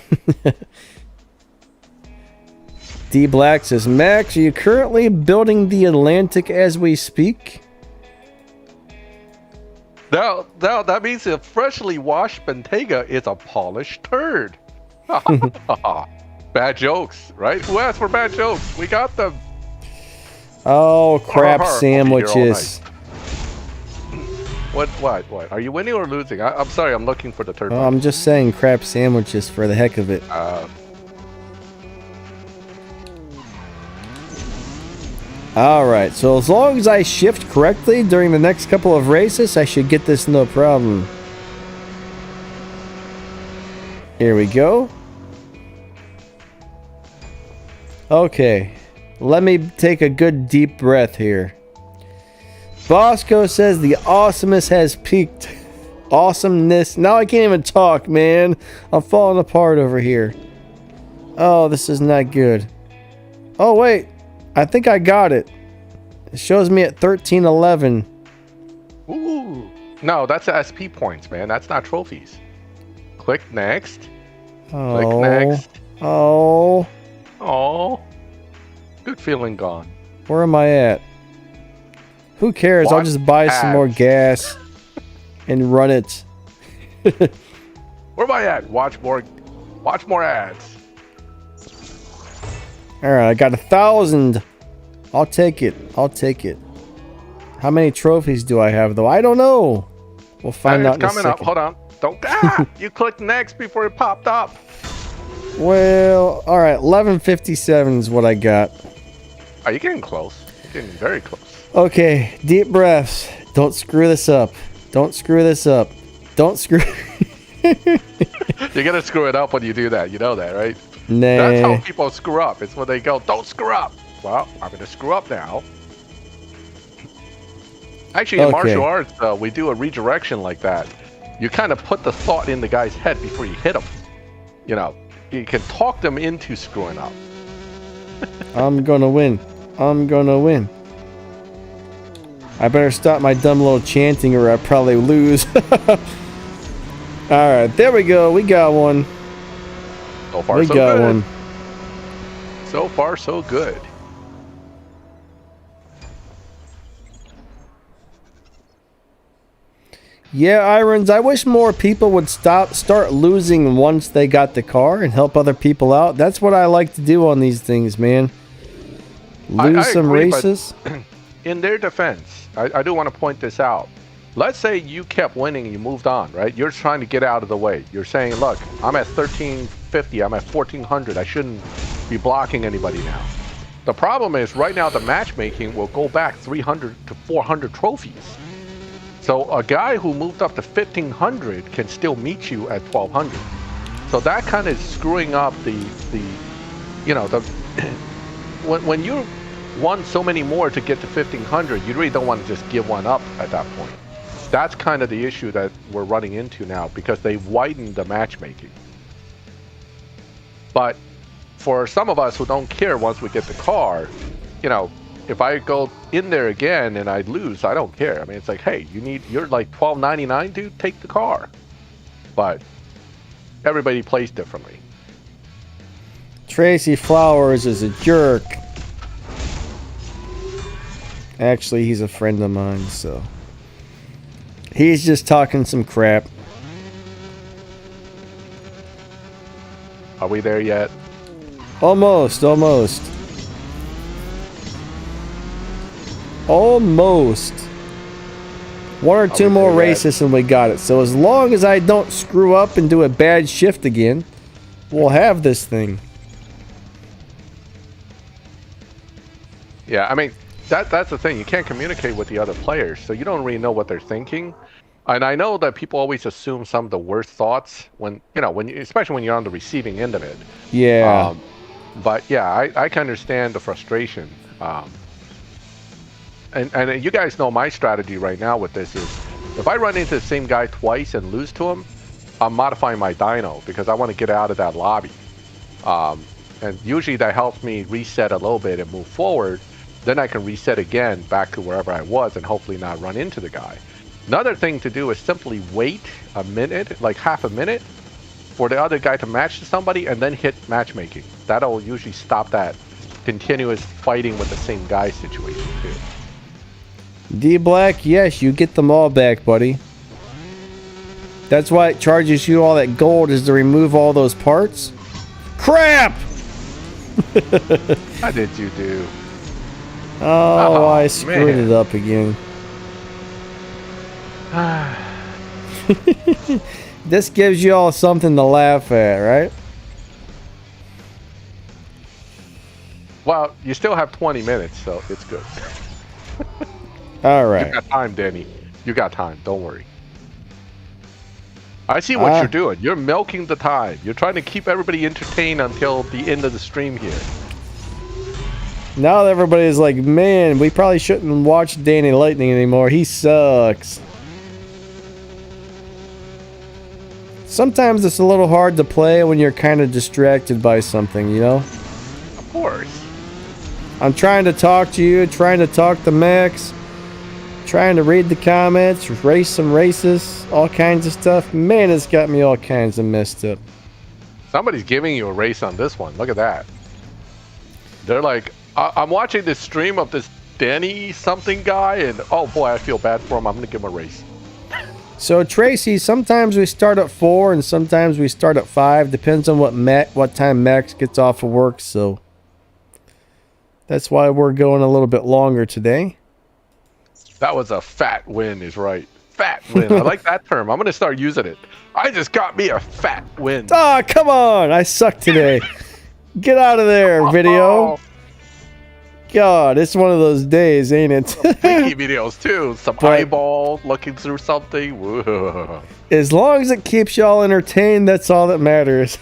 D Black says, Max, are you currently building the Atlantic as we speak? No, that means a freshly washed Bentayga is a polished turd. Bad jokes, right? Who asked for bad jokes? We got them. Oh, crap sandwiches. What? Are you winning or losing? I'm sorry, I'm looking for the turd. Oh, I'm just saying crap sandwiches for the heck of it. Alright, so as long as I shift correctly during the next couple of races, I should get this no problem. Here we go. Okay, let me take a good deep breath here. Bosco says the awesomeness has peaked. Awesomeness. Now I can't even talk, man. I'm falling apart over here. Oh, this is not good. Oh, wait. I think I got it. It shows me at 1311. Ooh. No, that's SP points, man. That's not trophies. Click next. Oh. Click next. Oh. Oh. Good feeling gone. Where am I at? Who cares? I'll just buy some more gas and run it. Where am I at? Watch more ads. Alright, I got 1,000. I'll take it. I'll take it. How many trophies do I have, though? I don't know. We'll find out in a second. Coming up. Hold on. Don't. You clicked next before it popped up. Well, alright. 1157 is what I got. Are you getting close? You're getting very close. Okay. Deep breaths. Don't screw this up. Don't screw this up. Don't screw... You're going to screw it up when you do that. You know that, right? Nah. That's how people screw up. It's when they go, don't screw up. Well, I'm going to screw up now. Actually, in martial arts, we do a redirection like that. You kind of put the thought in the guy's head before you hit him. You know, you can talk them into screwing up. I'm going to win. I'm going to win. I better stop my dumb little chanting or I'll probably lose. Alright, there we go. We got one. So far, so good. So far, so good. Yeah, Irons, I wish more people would start losing once they got the car and help other people out. That's what I like to do on these things, man. Lose some races. In their defense, I do want to point this out. Let's say you kept winning and you moved on, right? You're trying to get out of the way. You're saying, look, I'm at 1350, I'm at 1400. I shouldn't be blocking anybody now. The problem is right now the matchmaking will go back 300 to 400 trophies. So a guy who moved up to 1500 can still meet you at 1200. So that kind of screwing up the you know, the when you won so many more to get to 1500, you really don't want to just give one up at that point. That's kind of the issue that we're running into now because they've widened the matchmaking. But for some of us who don't care once we get the car, you know, if I go in there again and I lose, I don't care. I mean, it's like, hey, you're like $12.99, dude. Take the car. But everybody plays differently. Tracy Flowers is a jerk. Actually, he's a friend of mine, so he's just talking some crap. Are we there yet? Almost. Almost. One or two more races and we got it. So as long as I don't screw up and do a bad shift again, we'll have this thing. Yeah, I mean, that's the thing. You can't communicate with the other players, so you don't really know what they're thinking. And I know that people always assume some of the worst thoughts especially when you're on the receiving end of it. Yeah. But yeah, I can understand the frustration. And you guys know my strategy right now with this is, if I run into the same guy twice and lose to him, I'm modifying my dyno because I want to get out of that lobby. And usually that helps me reset a little bit and move forward. Then I can reset again back to wherever I was and hopefully not run into the guy. Another thing to do is simply wait a minute, like half a minute, for the other guy to match to somebody and then hit matchmaking. That'll usually stop that continuous fighting with the same guy situation too. D Black, yes, you get them all back, buddy. That's why it charges you all that gold, is to remove all those parts. Crap! How did you do? Oh, I screwed it up again. This gives you all something to laugh at, right? Well, you still have 20 minutes, so it's good. All right. You got time, Danny. You got time. Don't worry. I see what you're doing. You're milking the time. You're trying to keep everybody entertained until the end of the stream here. Now that everybody's like, man, we probably shouldn't watch Danny Lightning anymore. He sucks. Sometimes it's a little hard to play when you're kind of distracted by something, you know? Of course. I'm trying to talk to you, trying to talk to Max, trying to read the comments, race some races, all kinds of stuff. Man, it's got me all kinds of messed up. Somebody's giving you a race on this one. Look at that. They're like, I'm watching this stream of this Danny something guy, and oh boy, I feel bad for him. I'm going to give him a race. So Tracy, sometimes we start at 4 and sometimes we start at 5. Depends on what time Max gets off of work, so that's why we're going a little bit longer today. That was a fat win, is right. Fat win. I like that term. I'm going to start using it. I just got me a fat win. Ah, come on. I suck today. Get out of there, video. God, it's one of those days, ain't it? Wiki videos, too. Some eyeball looking through something. Whoa. As long as it keeps y'all entertained, that's all that matters.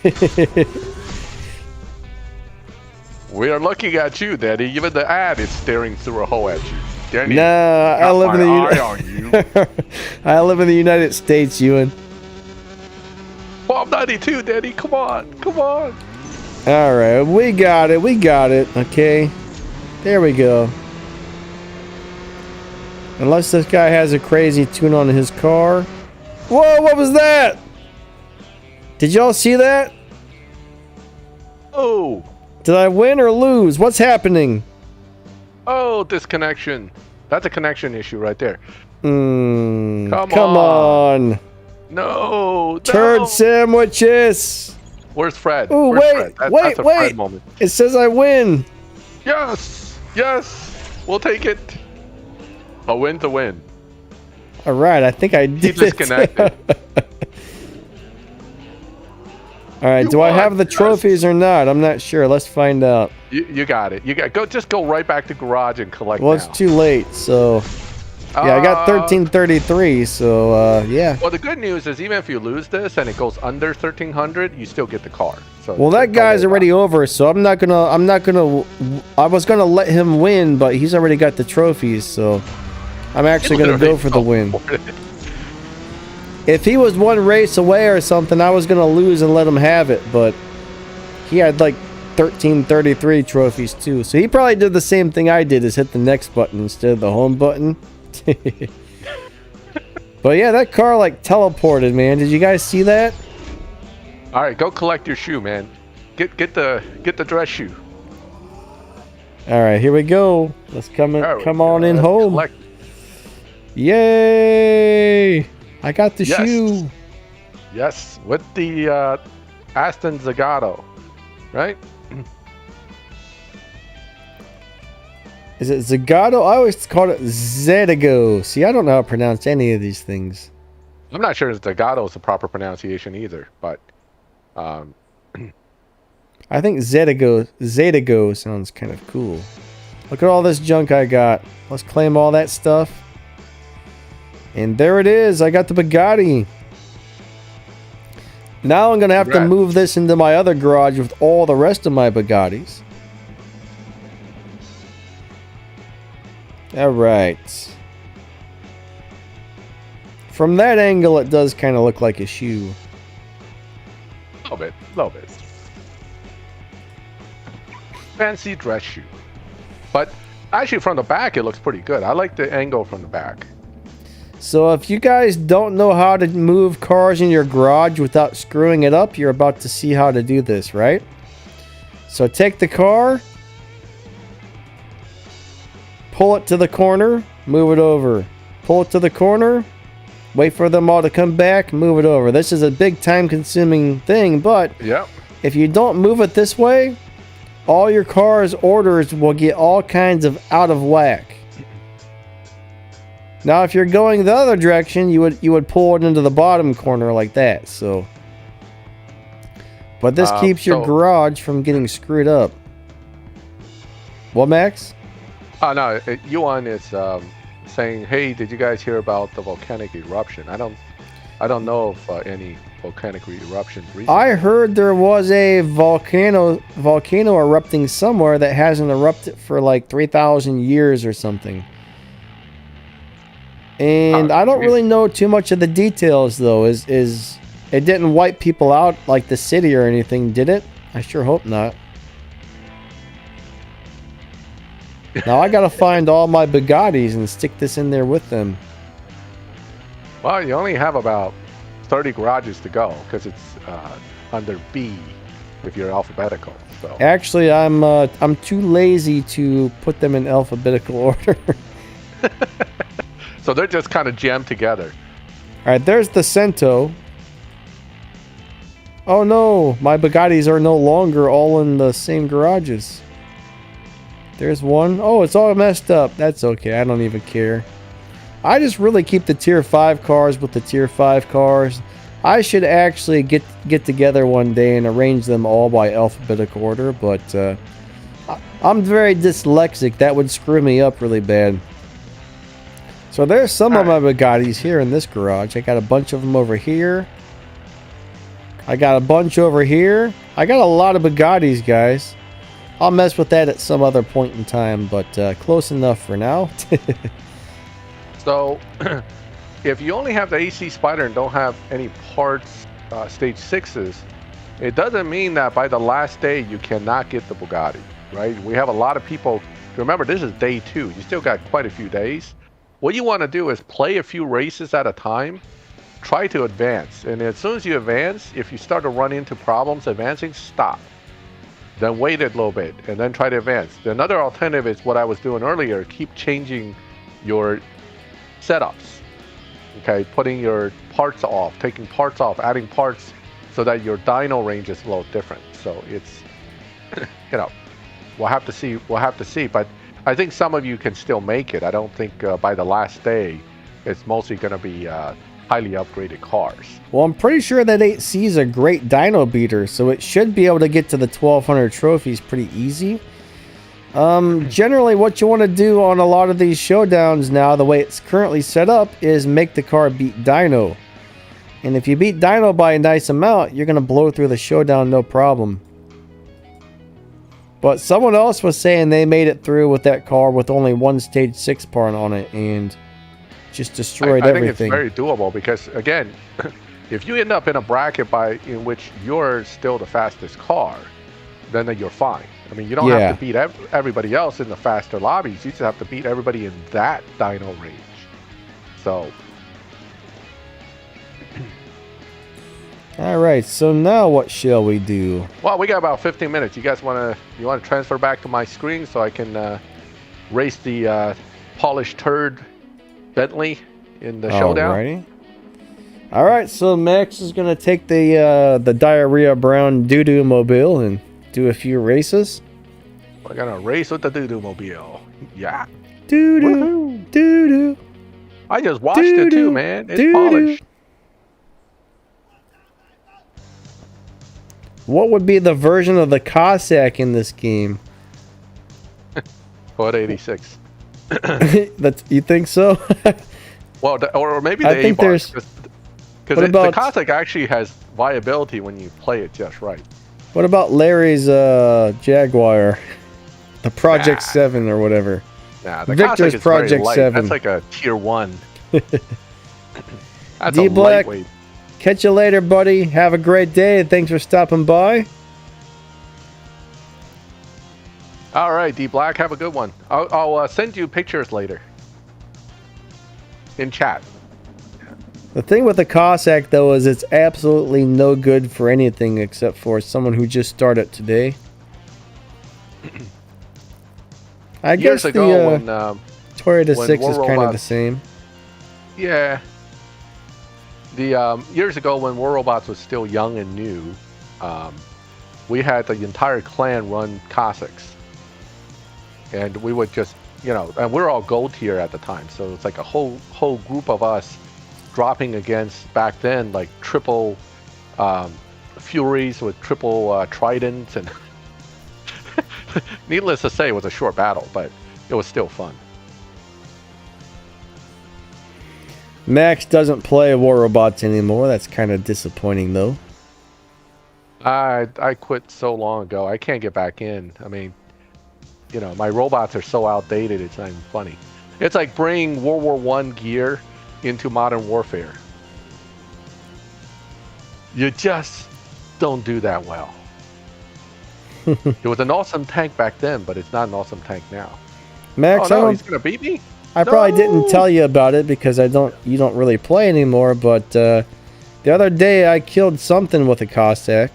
We are looking at you, Daddy. Even the ad is staring through a hole at you. Danny, nah, I live in the I live in the United States, Ewan. 1292, Daddy. Come on. Come on. All right, we got it. We got it. Okay. There we go. Unless this guy has a crazy tune on his car. Whoa, what was that? Did y'all see that? Oh. Did I win or lose? What's happening? Oh, disconnection. That's a connection issue right there. Come Come on. No. Turd sandwiches. Where's Fred? Oh, Where's wait, Fred? That's a Fred moment. It says I win. Yes. Yes. We'll take it. A win's a win. All right, I think I did He disconnected. All right, do I have the trophies or not? I'm not sure. Let's find out. You got it. Just go right back to garage and collect. Well, now. it's too late, so yeah, I got 1333, so yeah. Well, the good news is even if you lose this and it goes under 1300, you still get the car. So well, that guy's already over, so I was gonna let him win, but he's already got the trophies, so I'm actually gonna go for the win. If he was one race away or something, I was gonna lose and let him have it, but he had like 1333 trophies too. So he probably did the same thing I did, is hit the next button instead of the home button. But yeah, that car like teleported, man. Did you guys see that? All right, go collect your shoe, man. Get the dress shoe. All right, here we go. Let's come on in home. Collect. Yay! I got the shoe. Yes, with the Aston Zagato, right? Is it Zagato? I always called it Zedigo. See, I don't know how to pronounce any of these things. I'm not sure if Zagato is the proper pronunciation either, but I think Zedigo sounds kind of cool. Look at all this junk I got. Let's claim all that stuff. And there it is. I got the Bugatti. Now I'm going to have to move this into my other garage with all the rest of my Bugattis. All right. From that angle, it does kind of look like a shoe. A little bit. Fancy dress shoe. But actually from the back, it looks pretty good. I like the angle from the back. So if you guys don't know how to move cars in your garage without screwing it up, you're about to see how to do this, right? So take the car, pull it to the corner, move it over. Pull it to the corner, wait for them all to come back, move it over. This is a big time-consuming thing, but if you don't move it this way, all your car's orders will get all kinds of out of whack. Now, if you're going the other direction, you would pull it into the bottom corner like that. So, but this keeps your garage from getting screwed up. What, Max? Oh no, Yuan is saying, "Hey, did you guys hear about the volcanic eruption?" I don't know of any volcanic eruptions recently. I heard there was a volcano erupting somewhere that hasn't erupted for like 3,000 years or something. And I don't really know too much of the details, though. Is it didn't wipe people out like the city or anything, did it? I sure hope not. Now I gotta find all my Bugattis and stick this in there with them. Well, you only have about 30 garages to go because it's under B if you're alphabetical. So actually, I'm too lazy to put them in alphabetical order. So they're just kind of jammed together. All right, there's the Cento. Oh no, my Bugattis are no longer all in the same garages. There's one. Oh, it's all messed up. That's okay. I don't even care. I just really keep the tier 5 cars with the tier 5 cars. I should actually get together one day and arrange them all by alphabetical order, but I'm very dyslexic. That would screw me up really bad. So there's some of my Bugattis here in this garage. I got a bunch of them over here. I got a bunch over here. I got a lot of Bugattis, guys. I'll mess with that at some other point in time, but close enough for now. So, if you only have the AC Spider and don't have any parts, stage 6s, it doesn't mean that by the last day you cannot get the Bugatti, right? We have a lot of people. Remember, this is day 2. You still got quite a few days. What you want to do is play a few races at a time. Try to advance. And as soon as you advance, if you start to run into problems advancing, stop. Then wait a little bit and then try to advance. Another alternative is what I was doing earlier. Keep changing your setups. Okay, putting your parts off, taking parts off, adding parts so that your dyno range is a little different. So it's, you know, we'll have to see. But I think some of you can still make it. I don't think by the last day, it's mostly going to be highly upgraded cars. Well, I'm pretty sure that 8C is a great dyno beater, so it should be able to get to the 1,200 trophies pretty easy. Generally, what you want to do on a lot of these showdowns now, the way it's currently set up, is make the car beat dyno. And if you beat dyno by a nice amount, you're going to blow through the showdown no problem. But someone else was saying they made it through with that car with only one stage 6 part on it and just destroyed everything. I think it's very doable because, again, if you end up in a bracket in which you're still the fastest car, then you're fine. I mean, you don't have to beat everybody else in the faster lobbies. You just have to beat everybody in that dino range. So. All right. So now what shall we do? Well, we got about 15 minutes. You guys want to transfer back to my screen so I can race the polished turd Bentley in the showdown? Alrighty. All right. So Max is gonna take the diarrhea brown doo-doo mobile and do a few races. We're gonna race with the doo-doo mobile. Yeah. Doo-doo. Doo-doo. I just watched it too, man. It's polished. What would be the version of the Cossack in this game? What 86? You think so? Well, or maybe the I think A-Bars, there's. because the Cossack actually has viability when you play it just right. What about Larry's Jaguar, the Project 7 or whatever? Nah, the Victor's Cossack is Project very light. 7. That's like a tier 1. That's D a Black, lightweight. catch you later, buddy. Have a great day. Thanks for stopping by. All right, D Black, have a good one. I'll send you pictures later in chat. The thing with the Cossack, though, is it's absolutely no good for anything except for someone who just started today. I Years guess ago, when Toyota when 6 War is kind of Robots- the same. yeah, the years ago when War Robots was still young and new, we had the entire clan run Cossacks, and we would just, and we were all gold tier at the time, so it's like a whole group of us dropping against, back then, like triple Furies with triple Tridents, and needless to say, it was a short battle, but it was still fun. Max doesn't play War Robots anymore. That's kind of disappointing, though. I quit so long ago. I can't get back in. I mean, my robots are so outdated, it's not even funny. It's like bringing World War I gear into Modern Warfare. You just don't do that well. It was an awesome tank back then, but it's not an awesome tank now. Max, oh no, he's gonna beat me? I probably didn't tell you about it because you don't really play anymore, but the other day I killed something with a Cossack.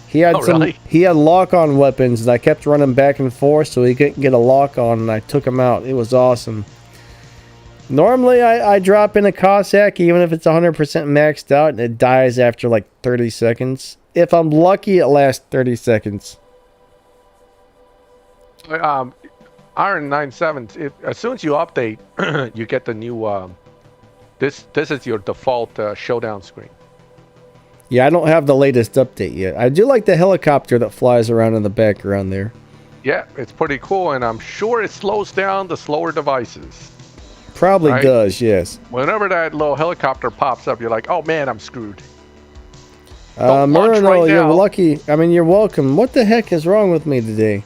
He had really? He had lock-on weapons, and I kept running back and forth so he couldn't get a lock-on, and I took him out. It was awesome. Normally, I drop in a Cossack, even if it's 100% maxed out, and it dies after like 30 seconds. If I'm lucky, it lasts 30 seconds. Iron 97. As soon as you update, you get the new. This is your default Showdown screen. Yeah, I don't have the latest update yet. I do like the helicopter that flies around in the background there. Yeah, it's pretty cool, and I'm sure it slows down the slower devices. Probably Right? does, yes. Whenever that little helicopter pops up, you're like, "Oh man, I'm screwed." Don't launch Murano, right you're now. lucky. I mean, you're welcome. What the heck is wrong with me today?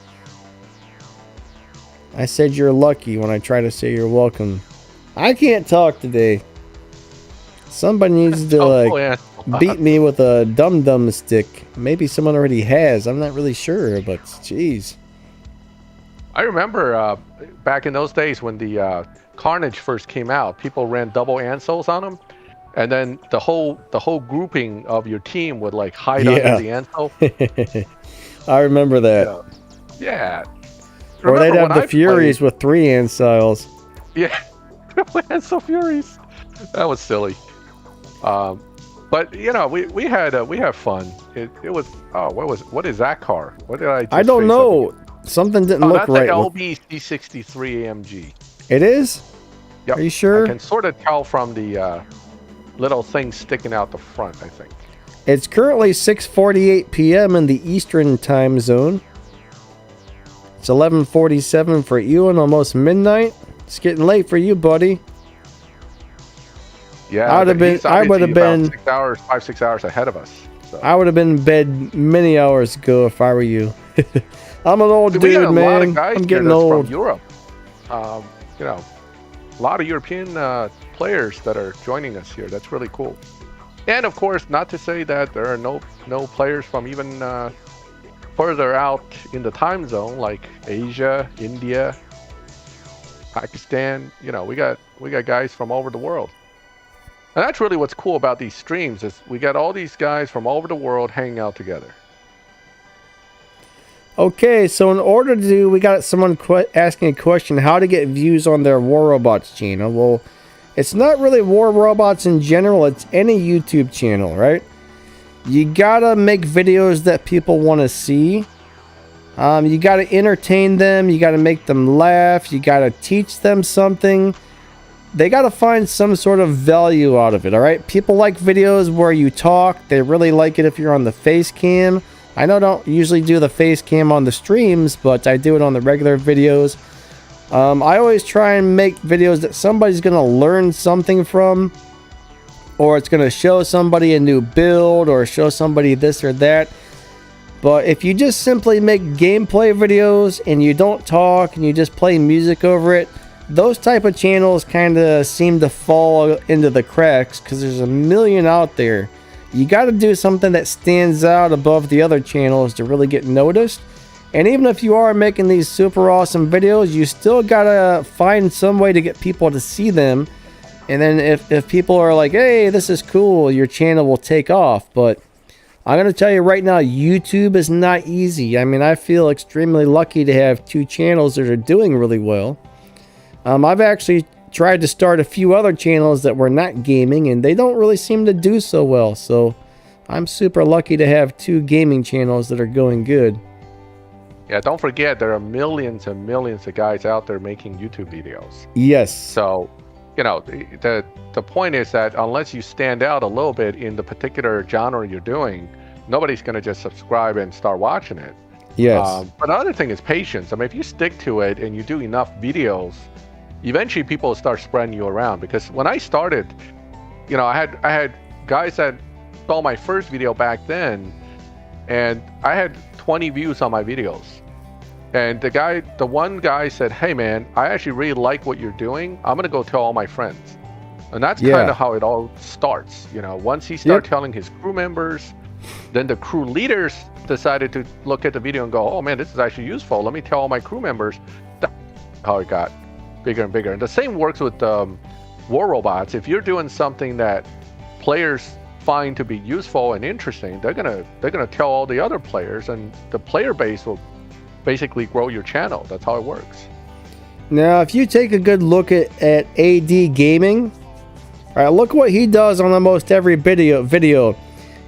I said you're lucky when I try to say you're welcome. I can't talk today. Somebody needs to beat me with a dum-dum stick. Maybe someone already has. I'm not really sure, but jeez. I remember back in those days when the Carnage first came out, people ran double ansols on them, and then the whole grouping of your team would like hide under the ansel. I remember that. Yeah. Or they'd Remember have the Furies with 3 ansiles. Yeah, Ansel Furies. That was silly. But we had fun. It was what is that car? What did I? Just I don't say know. Something didn't look that's right. That's the LB-C63 AMG. It is? Yep. Are you sure? I can sort of tell from the little thing sticking out the front, I think. It's currently 6:48 p.m. in the Eastern time zone. It's 11:47 for you and almost midnight. It's getting late for you, buddy. Yeah, I would have been. I would have been 6 hours ahead of us. So. I would have been in bed many hours ago if I were you. I'm an old We got dude, a lot of man. guys I'm here getting that's old. from Europe. A lot of European players that are joining us here. That's really cool. And of course, not to say that there are no players from even further out in the time zone, like Asia, India, Pakistan, you know, we got guys from all over the world. And that's really what's cool about these streams is we got all these guys from all over the world hanging out together. Okay, so in order to do, we got someone asking a question, how to get views on their War Robots channel. Well, it's not really War Robots in general, it's any YouTube channel, right? You gotta make videos that people want to see. You gotta entertain them, you gotta make them laugh, you gotta teach them something. They gotta find some sort of value out of it, alright? People like videos where you talk, they really like it if you're on the face cam. I know I don't usually do the face cam on the streams, but I do it on the regular videos. I always try and make videos that somebody's going to learn something from, or it's going to show somebody a new build, or show somebody this or that. But if you just simply make gameplay videos and you don't talk and you just play music over it, those type of channels kind of seem to fall into the cracks because there's a million out there. You got to do something that stands out above the other channels to really get noticed. And even if you are making these super awesome videos, you still got to find some way to get people to see them. And then if people are like, hey, this is cool, your channel will take off. But I'm going to tell you right now, YouTube is not easy. I mean, I feel extremely lucky to have 2 channels that are doing really well. I've actually tried to start a few other channels that were not gaming, and they don't really seem to do so well. So I'm super lucky to have 2 gaming channels that are going good. Yeah, don't forget there are millions and millions of guys out there making YouTube videos. Yes. So, you know, the point is that unless you stand out a little bit in the particular genre you're doing, nobody's going to just subscribe and start watching it. Yes. But another thing is patience. I mean, if you stick to it and you do enough videos, eventually people will start spreading you around. Because when I started, you know, I had guys that saw my first video back then, and I had 20 views on my videos. And the one guy said, hey man, I actually really like what you're doing. I'm gonna go tell all my friends. And that's kind of how it all starts. You know, once he started telling his crew members, then the crew leaders decided to look at the video and go, oh man, this is actually useful. Let me tell all my crew members. That's how it got bigger and bigger. And the same works with War Robots. If you're doing something that players find to be useful and interesting, they're gonna tell all the other players, and the player base will basically grow your channel. That's how it works. Now, if you take a good look at AD Gaming, all right, look what he does on almost every video.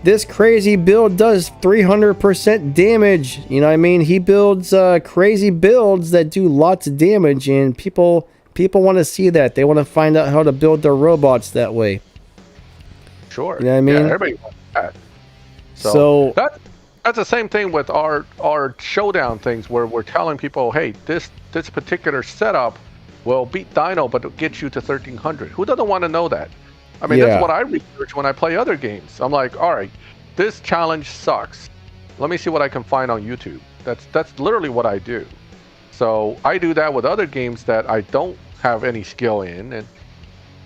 This crazy build does 300% damage. You know what I mean? He builds crazy builds that do lots of damage, and people want to see that. They want to find out how to build their robots that way. Sure. You know what I mean? Yeah, everybody wants that. So that's the same thing with our Showdown things, where we're telling people, hey, this particular setup will beat Dino, but it'll get you to 1300. Who doesn't want to know that? I mean, that's what I research when I play other games. I'm like, all right, this challenge sucks. Let me see what I can find on YouTube. That's literally what I do. So I do that with other games that I don't have any skill in, and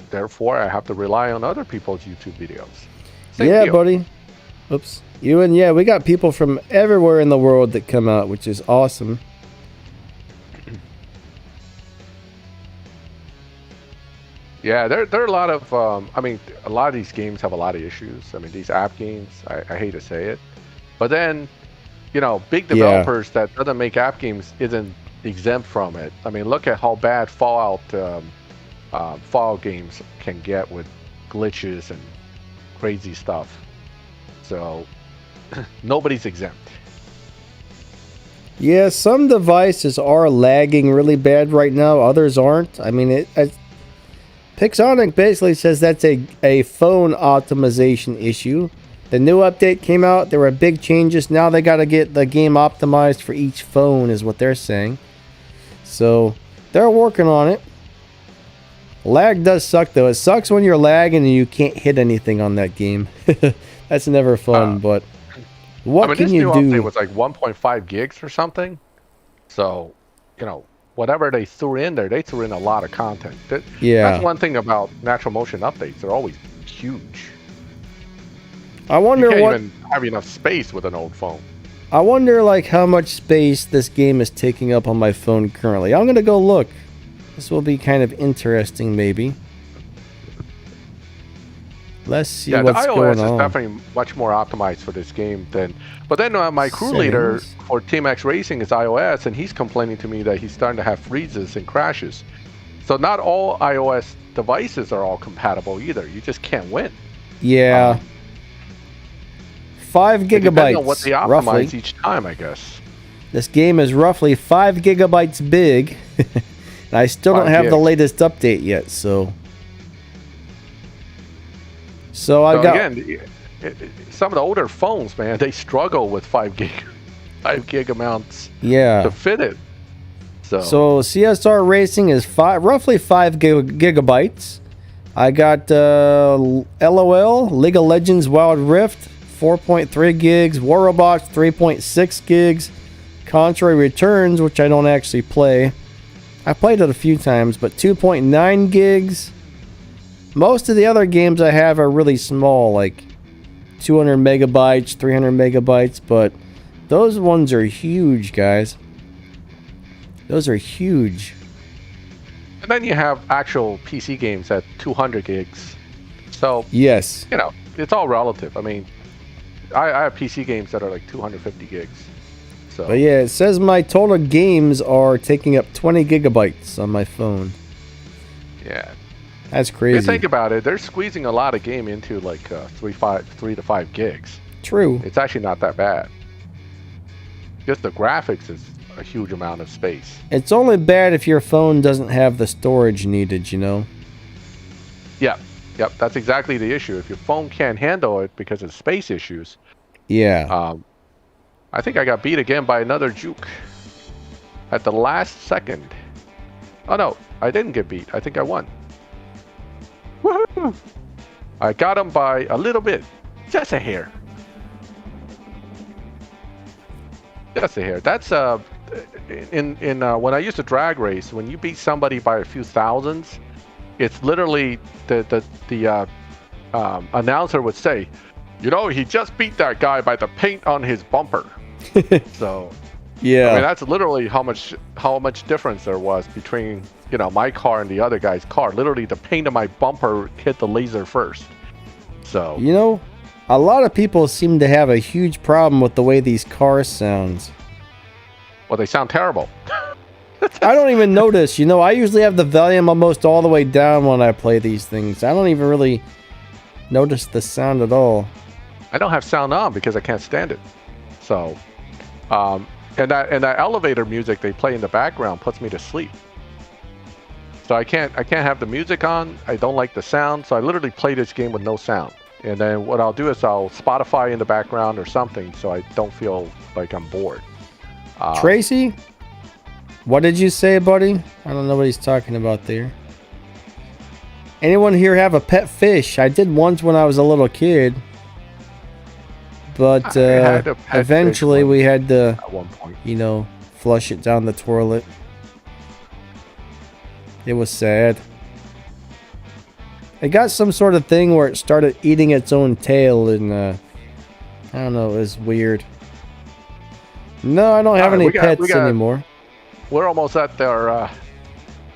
therefore I have to rely on other people's YouTube videos. Same deal. Buddy. Oops. We got people from everywhere in the world that come out, which is awesome. Yeah, there are a lot of, I mean, a lot of these games have a lot of issues. I mean, these app games, I hate to say it. But then, you know, big developers that doesn't make app games isn't exempt from it. I mean, look at how bad Fallout games can get with glitches and crazy stuff. So, nobody's exempt. Yeah, some devices are lagging really bad right now. Others aren't. I mean, Pixonic basically says that's a phone optimization issue. The new update came out. There were big changes. Now they got to get the game optimized for each phone is what they're saying. So they're working on it. Lag does suck though. It sucks when you're lagging and you can't hit anything on that game. That's never fun, but what can you do? This new update was like 1.5 gigs or something. So, you know, whatever they threw in there, they threw in a lot of content. That's one thing about natural motion updates. They're always huge. I wonder you can't even have enough space with an old phone. I wonder like how much space this game is taking up on my phone currently. I'm gonna go look. This will be kind of interesting, maybe. Let's see Yeah, what's the going iOS is on. definitely much more optimized for this game than. But then my crew leader Settings. for Team X Racing is iOS, and he's complaining to me that he's starting to have freezes and crashes. So not all iOS devices are all compatible either. You just can't win. Yeah. 5 Depending gigabytes, on what they optimize roughly. each time, I guess. This game is roughly 5 gigabytes big. And I still don't 5 have the gigs. latest update yet, so. So I So got. again, some of the older phones, man, they struggle with 5 gig amounts Yeah. to fit it. So CSR Racing is roughly 5 gigabytes. I got LOL, League of Legends Wild Rift, 4.3 gigs. War Robots, 3.6 gigs. Contrary Returns, which I don't actually play. I played it a few times, but 2.9 gigs. Most of the other games I have are really small, like 200 megabytes, 300 megabytes, but those ones are huge, guys. Those are huge. And then you have actual PC games at 200 gigs. So, Yes. you know, it's all relative. I mean, I have PC games that are like 250 gigs. So, But yeah, it says my total games are taking up 20 gigabytes on my phone. yeah. That's If you crazy. think about it, they're squeezing a lot of game into like 3 to 5 gigs. True. It's actually not that bad. Just the graphics is a huge amount of space. It's only bad if your phone doesn't have the storage needed, you know? Yep, that's exactly the issue. If your phone can't handle it because of space issues, Yeah. I think I got beat again by another juke at the last second. Oh no, I didn't get beat. I think I won. Woohoo! I got him by a little bit, just a hair. Just a hair. That's in when I used to drag race, when you beat somebody by a few thousands, it's literally the announcer would say, you know, he just beat that guy by the paint on his bumper. So Yeah. I mean, that's literally how much difference there was between, you know, my car and the other guy's car. Literally, the paint of my bumper hit the laser first. So You know, a lot of people seem to have a huge problem with the way these cars sound. well, they sound terrible. I don't even notice. You know, I usually have the volume almost all the way down when I play these things. I don't even really notice the sound at all. I don't have sound on because I can't stand it. So, and that elevator music they play in the background puts me to sleep. So I can't have the music on. I don't like the sound. So I literally play this game with no sound. And then what I'll do is I'll Spotify in the background or something so I don't feel like I'm bored. Tracy? What did you say, buddy? I don't know what he's talking about there. Anyone here have a pet fish? I did once when I was a little kid. But I had a pet fish eventually we had to, At one point. you know, flush it down the toilet. It was sad. It got some sort of thing where it started eating its own tail, and I don't know, it was weird. No, I don't have Alright, any we got- pets anymore. We're almost at our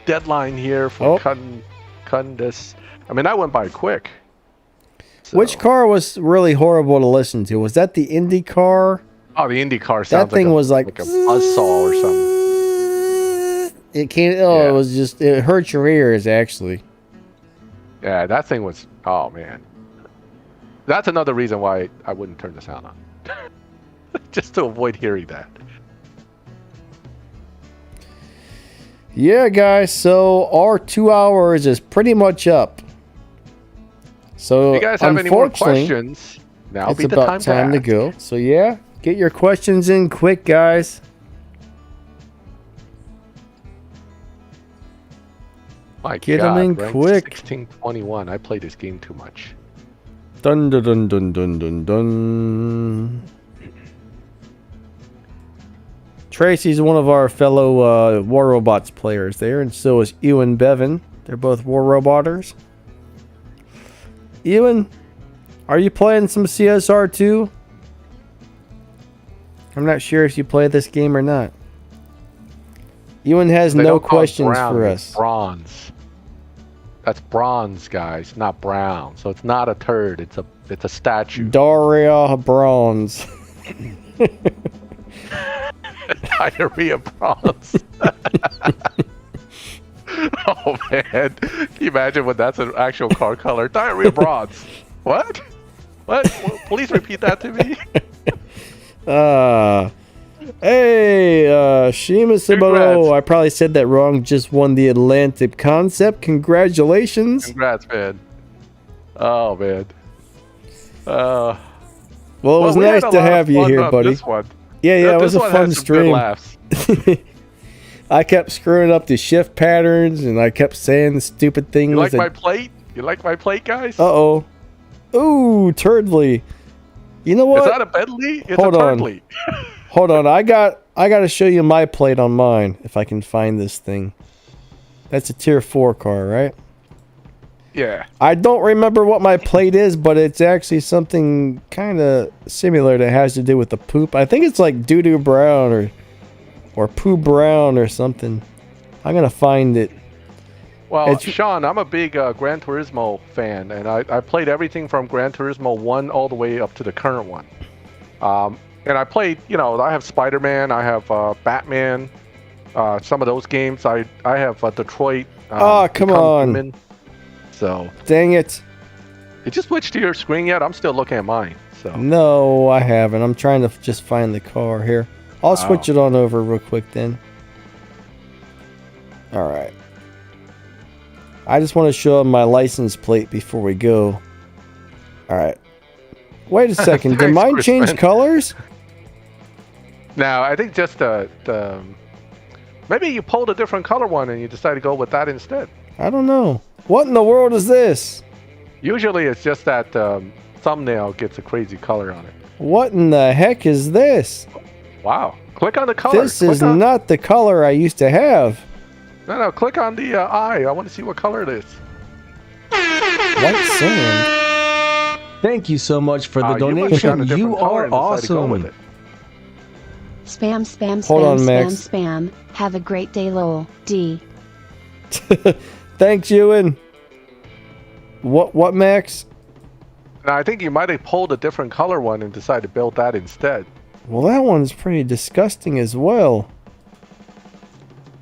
deadline here for Oh. cutting this. I mean, that went by quick. So- Which car was really horrible to listen to? Was that the Indy car? Oh, the Indy car sounds That thing was like a buzzsaw or something. It can't. Oh, Yeah. it was just. It hurt your ears, actually. Yeah, that thing was. Oh man, that's another reason why I wouldn't turn the sound on, just to avoid hearing that. Yeah, guys. So our 2 hours is pretty much up. So If you guys have any more unfortunately, questions, now it's be the about time to ask. go. So yeah, get your questions in quick, guys. My Get 'em God, in ranked quick. 1621. I play this game too much. Dun dun dun dun dun dun dun. Tracy's one of our fellow War Robots players there, and so is Ewan Bevan. They're both War Roboters. Ewan, are you playing some CSR2? I'm not sure if you play this game or not. Ewan has They no don't call it questions brown, for it's us. Bronze. That's bronze, guys, not brown. So it's not a turd. It's a statue. Daria Bronze. Diarrhea bronze. Oh man, can you imagine when that's an actual car color? Diarrhea bronze. What? What? Please repeat that to me. Hey, Shima Saburo, I probably said that wrong, just won the Atlantic Concept. Congratulations. Congrats, man. Oh, man. Well, it was we had nice a to lot of have you fun here, on buddy. This one. Yeah, it was This a one fun had some good stream. laughs. I kept screwing up the shift patterns, and I kept saying stupid things. You like my plate? You like my plate, guys? Uh-oh. Ooh, Turdley. You know what? Is that a Bentley? It's Hold a on. Turdley. Hold on, I got to show you my plate on mine, if I can find this thing. That's a tier 4 car, right? Yeah. I don't remember what my plate is, but it's actually something kind of similar that has to do with the poop. I think it's like doo-doo brown or poo brown or something. I'm going to find it. Well, Sean, I'm a big Gran Turismo fan, and I played everything from Gran Turismo 1 all the way up to the current one. And I played, I have Spider-Man, I have Batman, some of those games. I have Detroit. Oh, come on. Human. So. Dang it. Did you switch to your screen yet? I'm still looking at mine. So. No, I haven't. I'm trying to just find the car here. I'll switch it on over real quick then. All right. I just want to show them my license plate before we go. All right. Wait a second. Did mine change colors? No, I think just maybe you pulled a different color one and you decided to go with that instead. I don't know. What in the world is this? Usually it's just that thumbnail gets a crazy color on it. What in the heck is this? Wow. Click on the color. This is not the color I used to have. No, click on the eye. I want to see what color it is. White sand. Thank you so much for the donation. You are awesome. Spam, Hold on, spam, Max. spam. Have a great day, lol. D. Thanks, Ewan. What, Max? No, I think you might have pulled a different color one and decided to build that instead. Well, that one's pretty disgusting as well.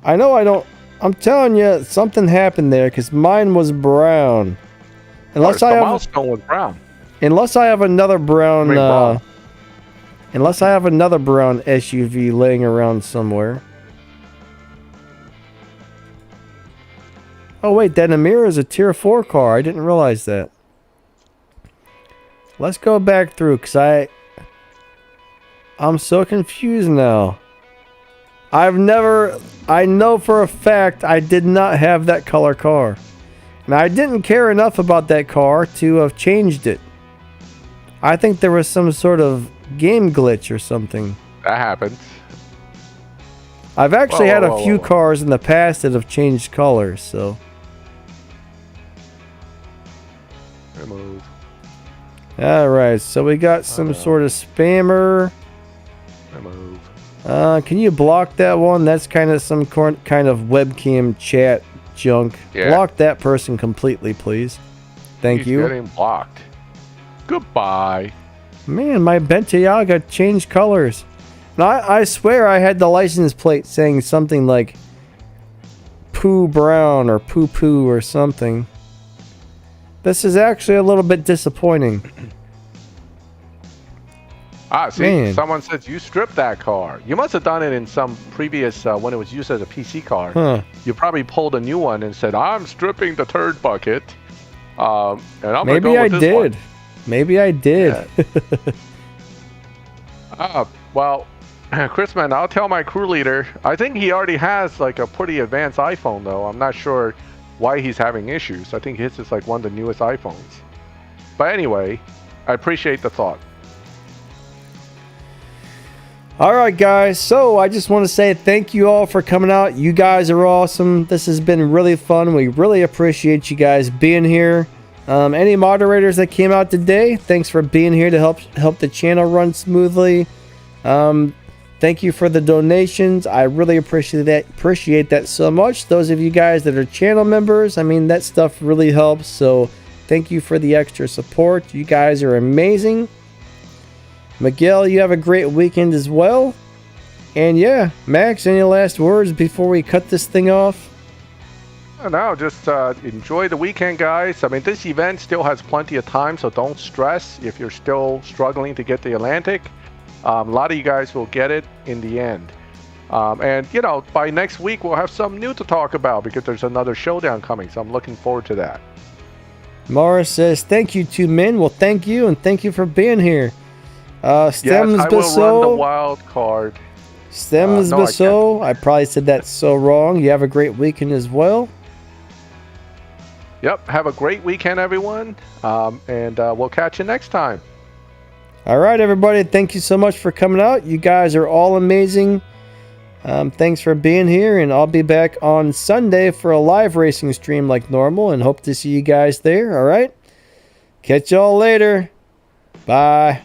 I know I don't... I'm telling you, something happened there, because mine was brown. Unless I have... milestone was brown. Unless I have another brown... Unless I have another brown SUV laying around somewhere. Oh wait, that Amira is a tier 4 car. I didn't realize that. Let's go back through, because I'm so confused now. I know for a fact I did not have that color car. And I didn't care enough about that car to have changed it. I think there was some sort of game glitch or something. That happens. I've actually had a few cars in the past that have changed colors, so. Remove. Alright, so we got some sort of spammer. Remove. Can you block that one? That's kind of some kind of webcam chat junk. Yeah. Block that person completely, please. Thank you. He's getting blocked. Goodbye. Man, my Bentiaga changed colors. Now, I swear I had the license plate saying something like poo brown or poo poo or something. This is actually a little bit disappointing. See, Man. Someone says you stripped that car. You must have done it in some previous, when it was used as a PC car. Huh. You probably pulled a new one and said, I'm stripping the turd bucket. And I'm going to Maybe go I with this did. one. Maybe I did. Yeah. Well, Chrisman, I'll tell my crew leader. I think he already has like a pretty advanced iPhone, though. I'm not sure why he's having issues. I think his is like one of the newest iPhones. But anyway, I appreciate the thought. Alright guys, so I just want to say thank you all for coming out. You guys are awesome. This has been really fun. We really appreciate you guys being here. Any moderators that came out today, thanks for being here to help the channel run smoothly. Thank you for the donations. I really appreciate that so much. Those of you guys that are channel members, I mean, that stuff really helps. So thank you for the extra support. You guys are amazing. Miguel, you have a great weekend as well. And yeah, Max, any last words before we cut this thing off? No, just enjoy the weekend, guys. I mean, this event still has plenty of time, so don't stress if you're still struggling to get the Atlantic. A lot of you guys will get it in the end. And, you know, by next week, we'll have something new to talk about because there's another Showdown coming, so I'm looking forward to that. Mara says, thank you, two men. Well, thank you, and thank you for being here. Yes, I will run the wild card. Stems Basso, I probably said that so wrong. You have a great weekend as well. Yep, have a great weekend, everyone. And we'll catch you next time. All right, everybody. Thank you so much for coming out. You guys are all amazing. Thanks for being here, and I'll be back on Sunday for a live racing stream like normal, and hope to see you guys there. All right? Catch y'all later. Bye.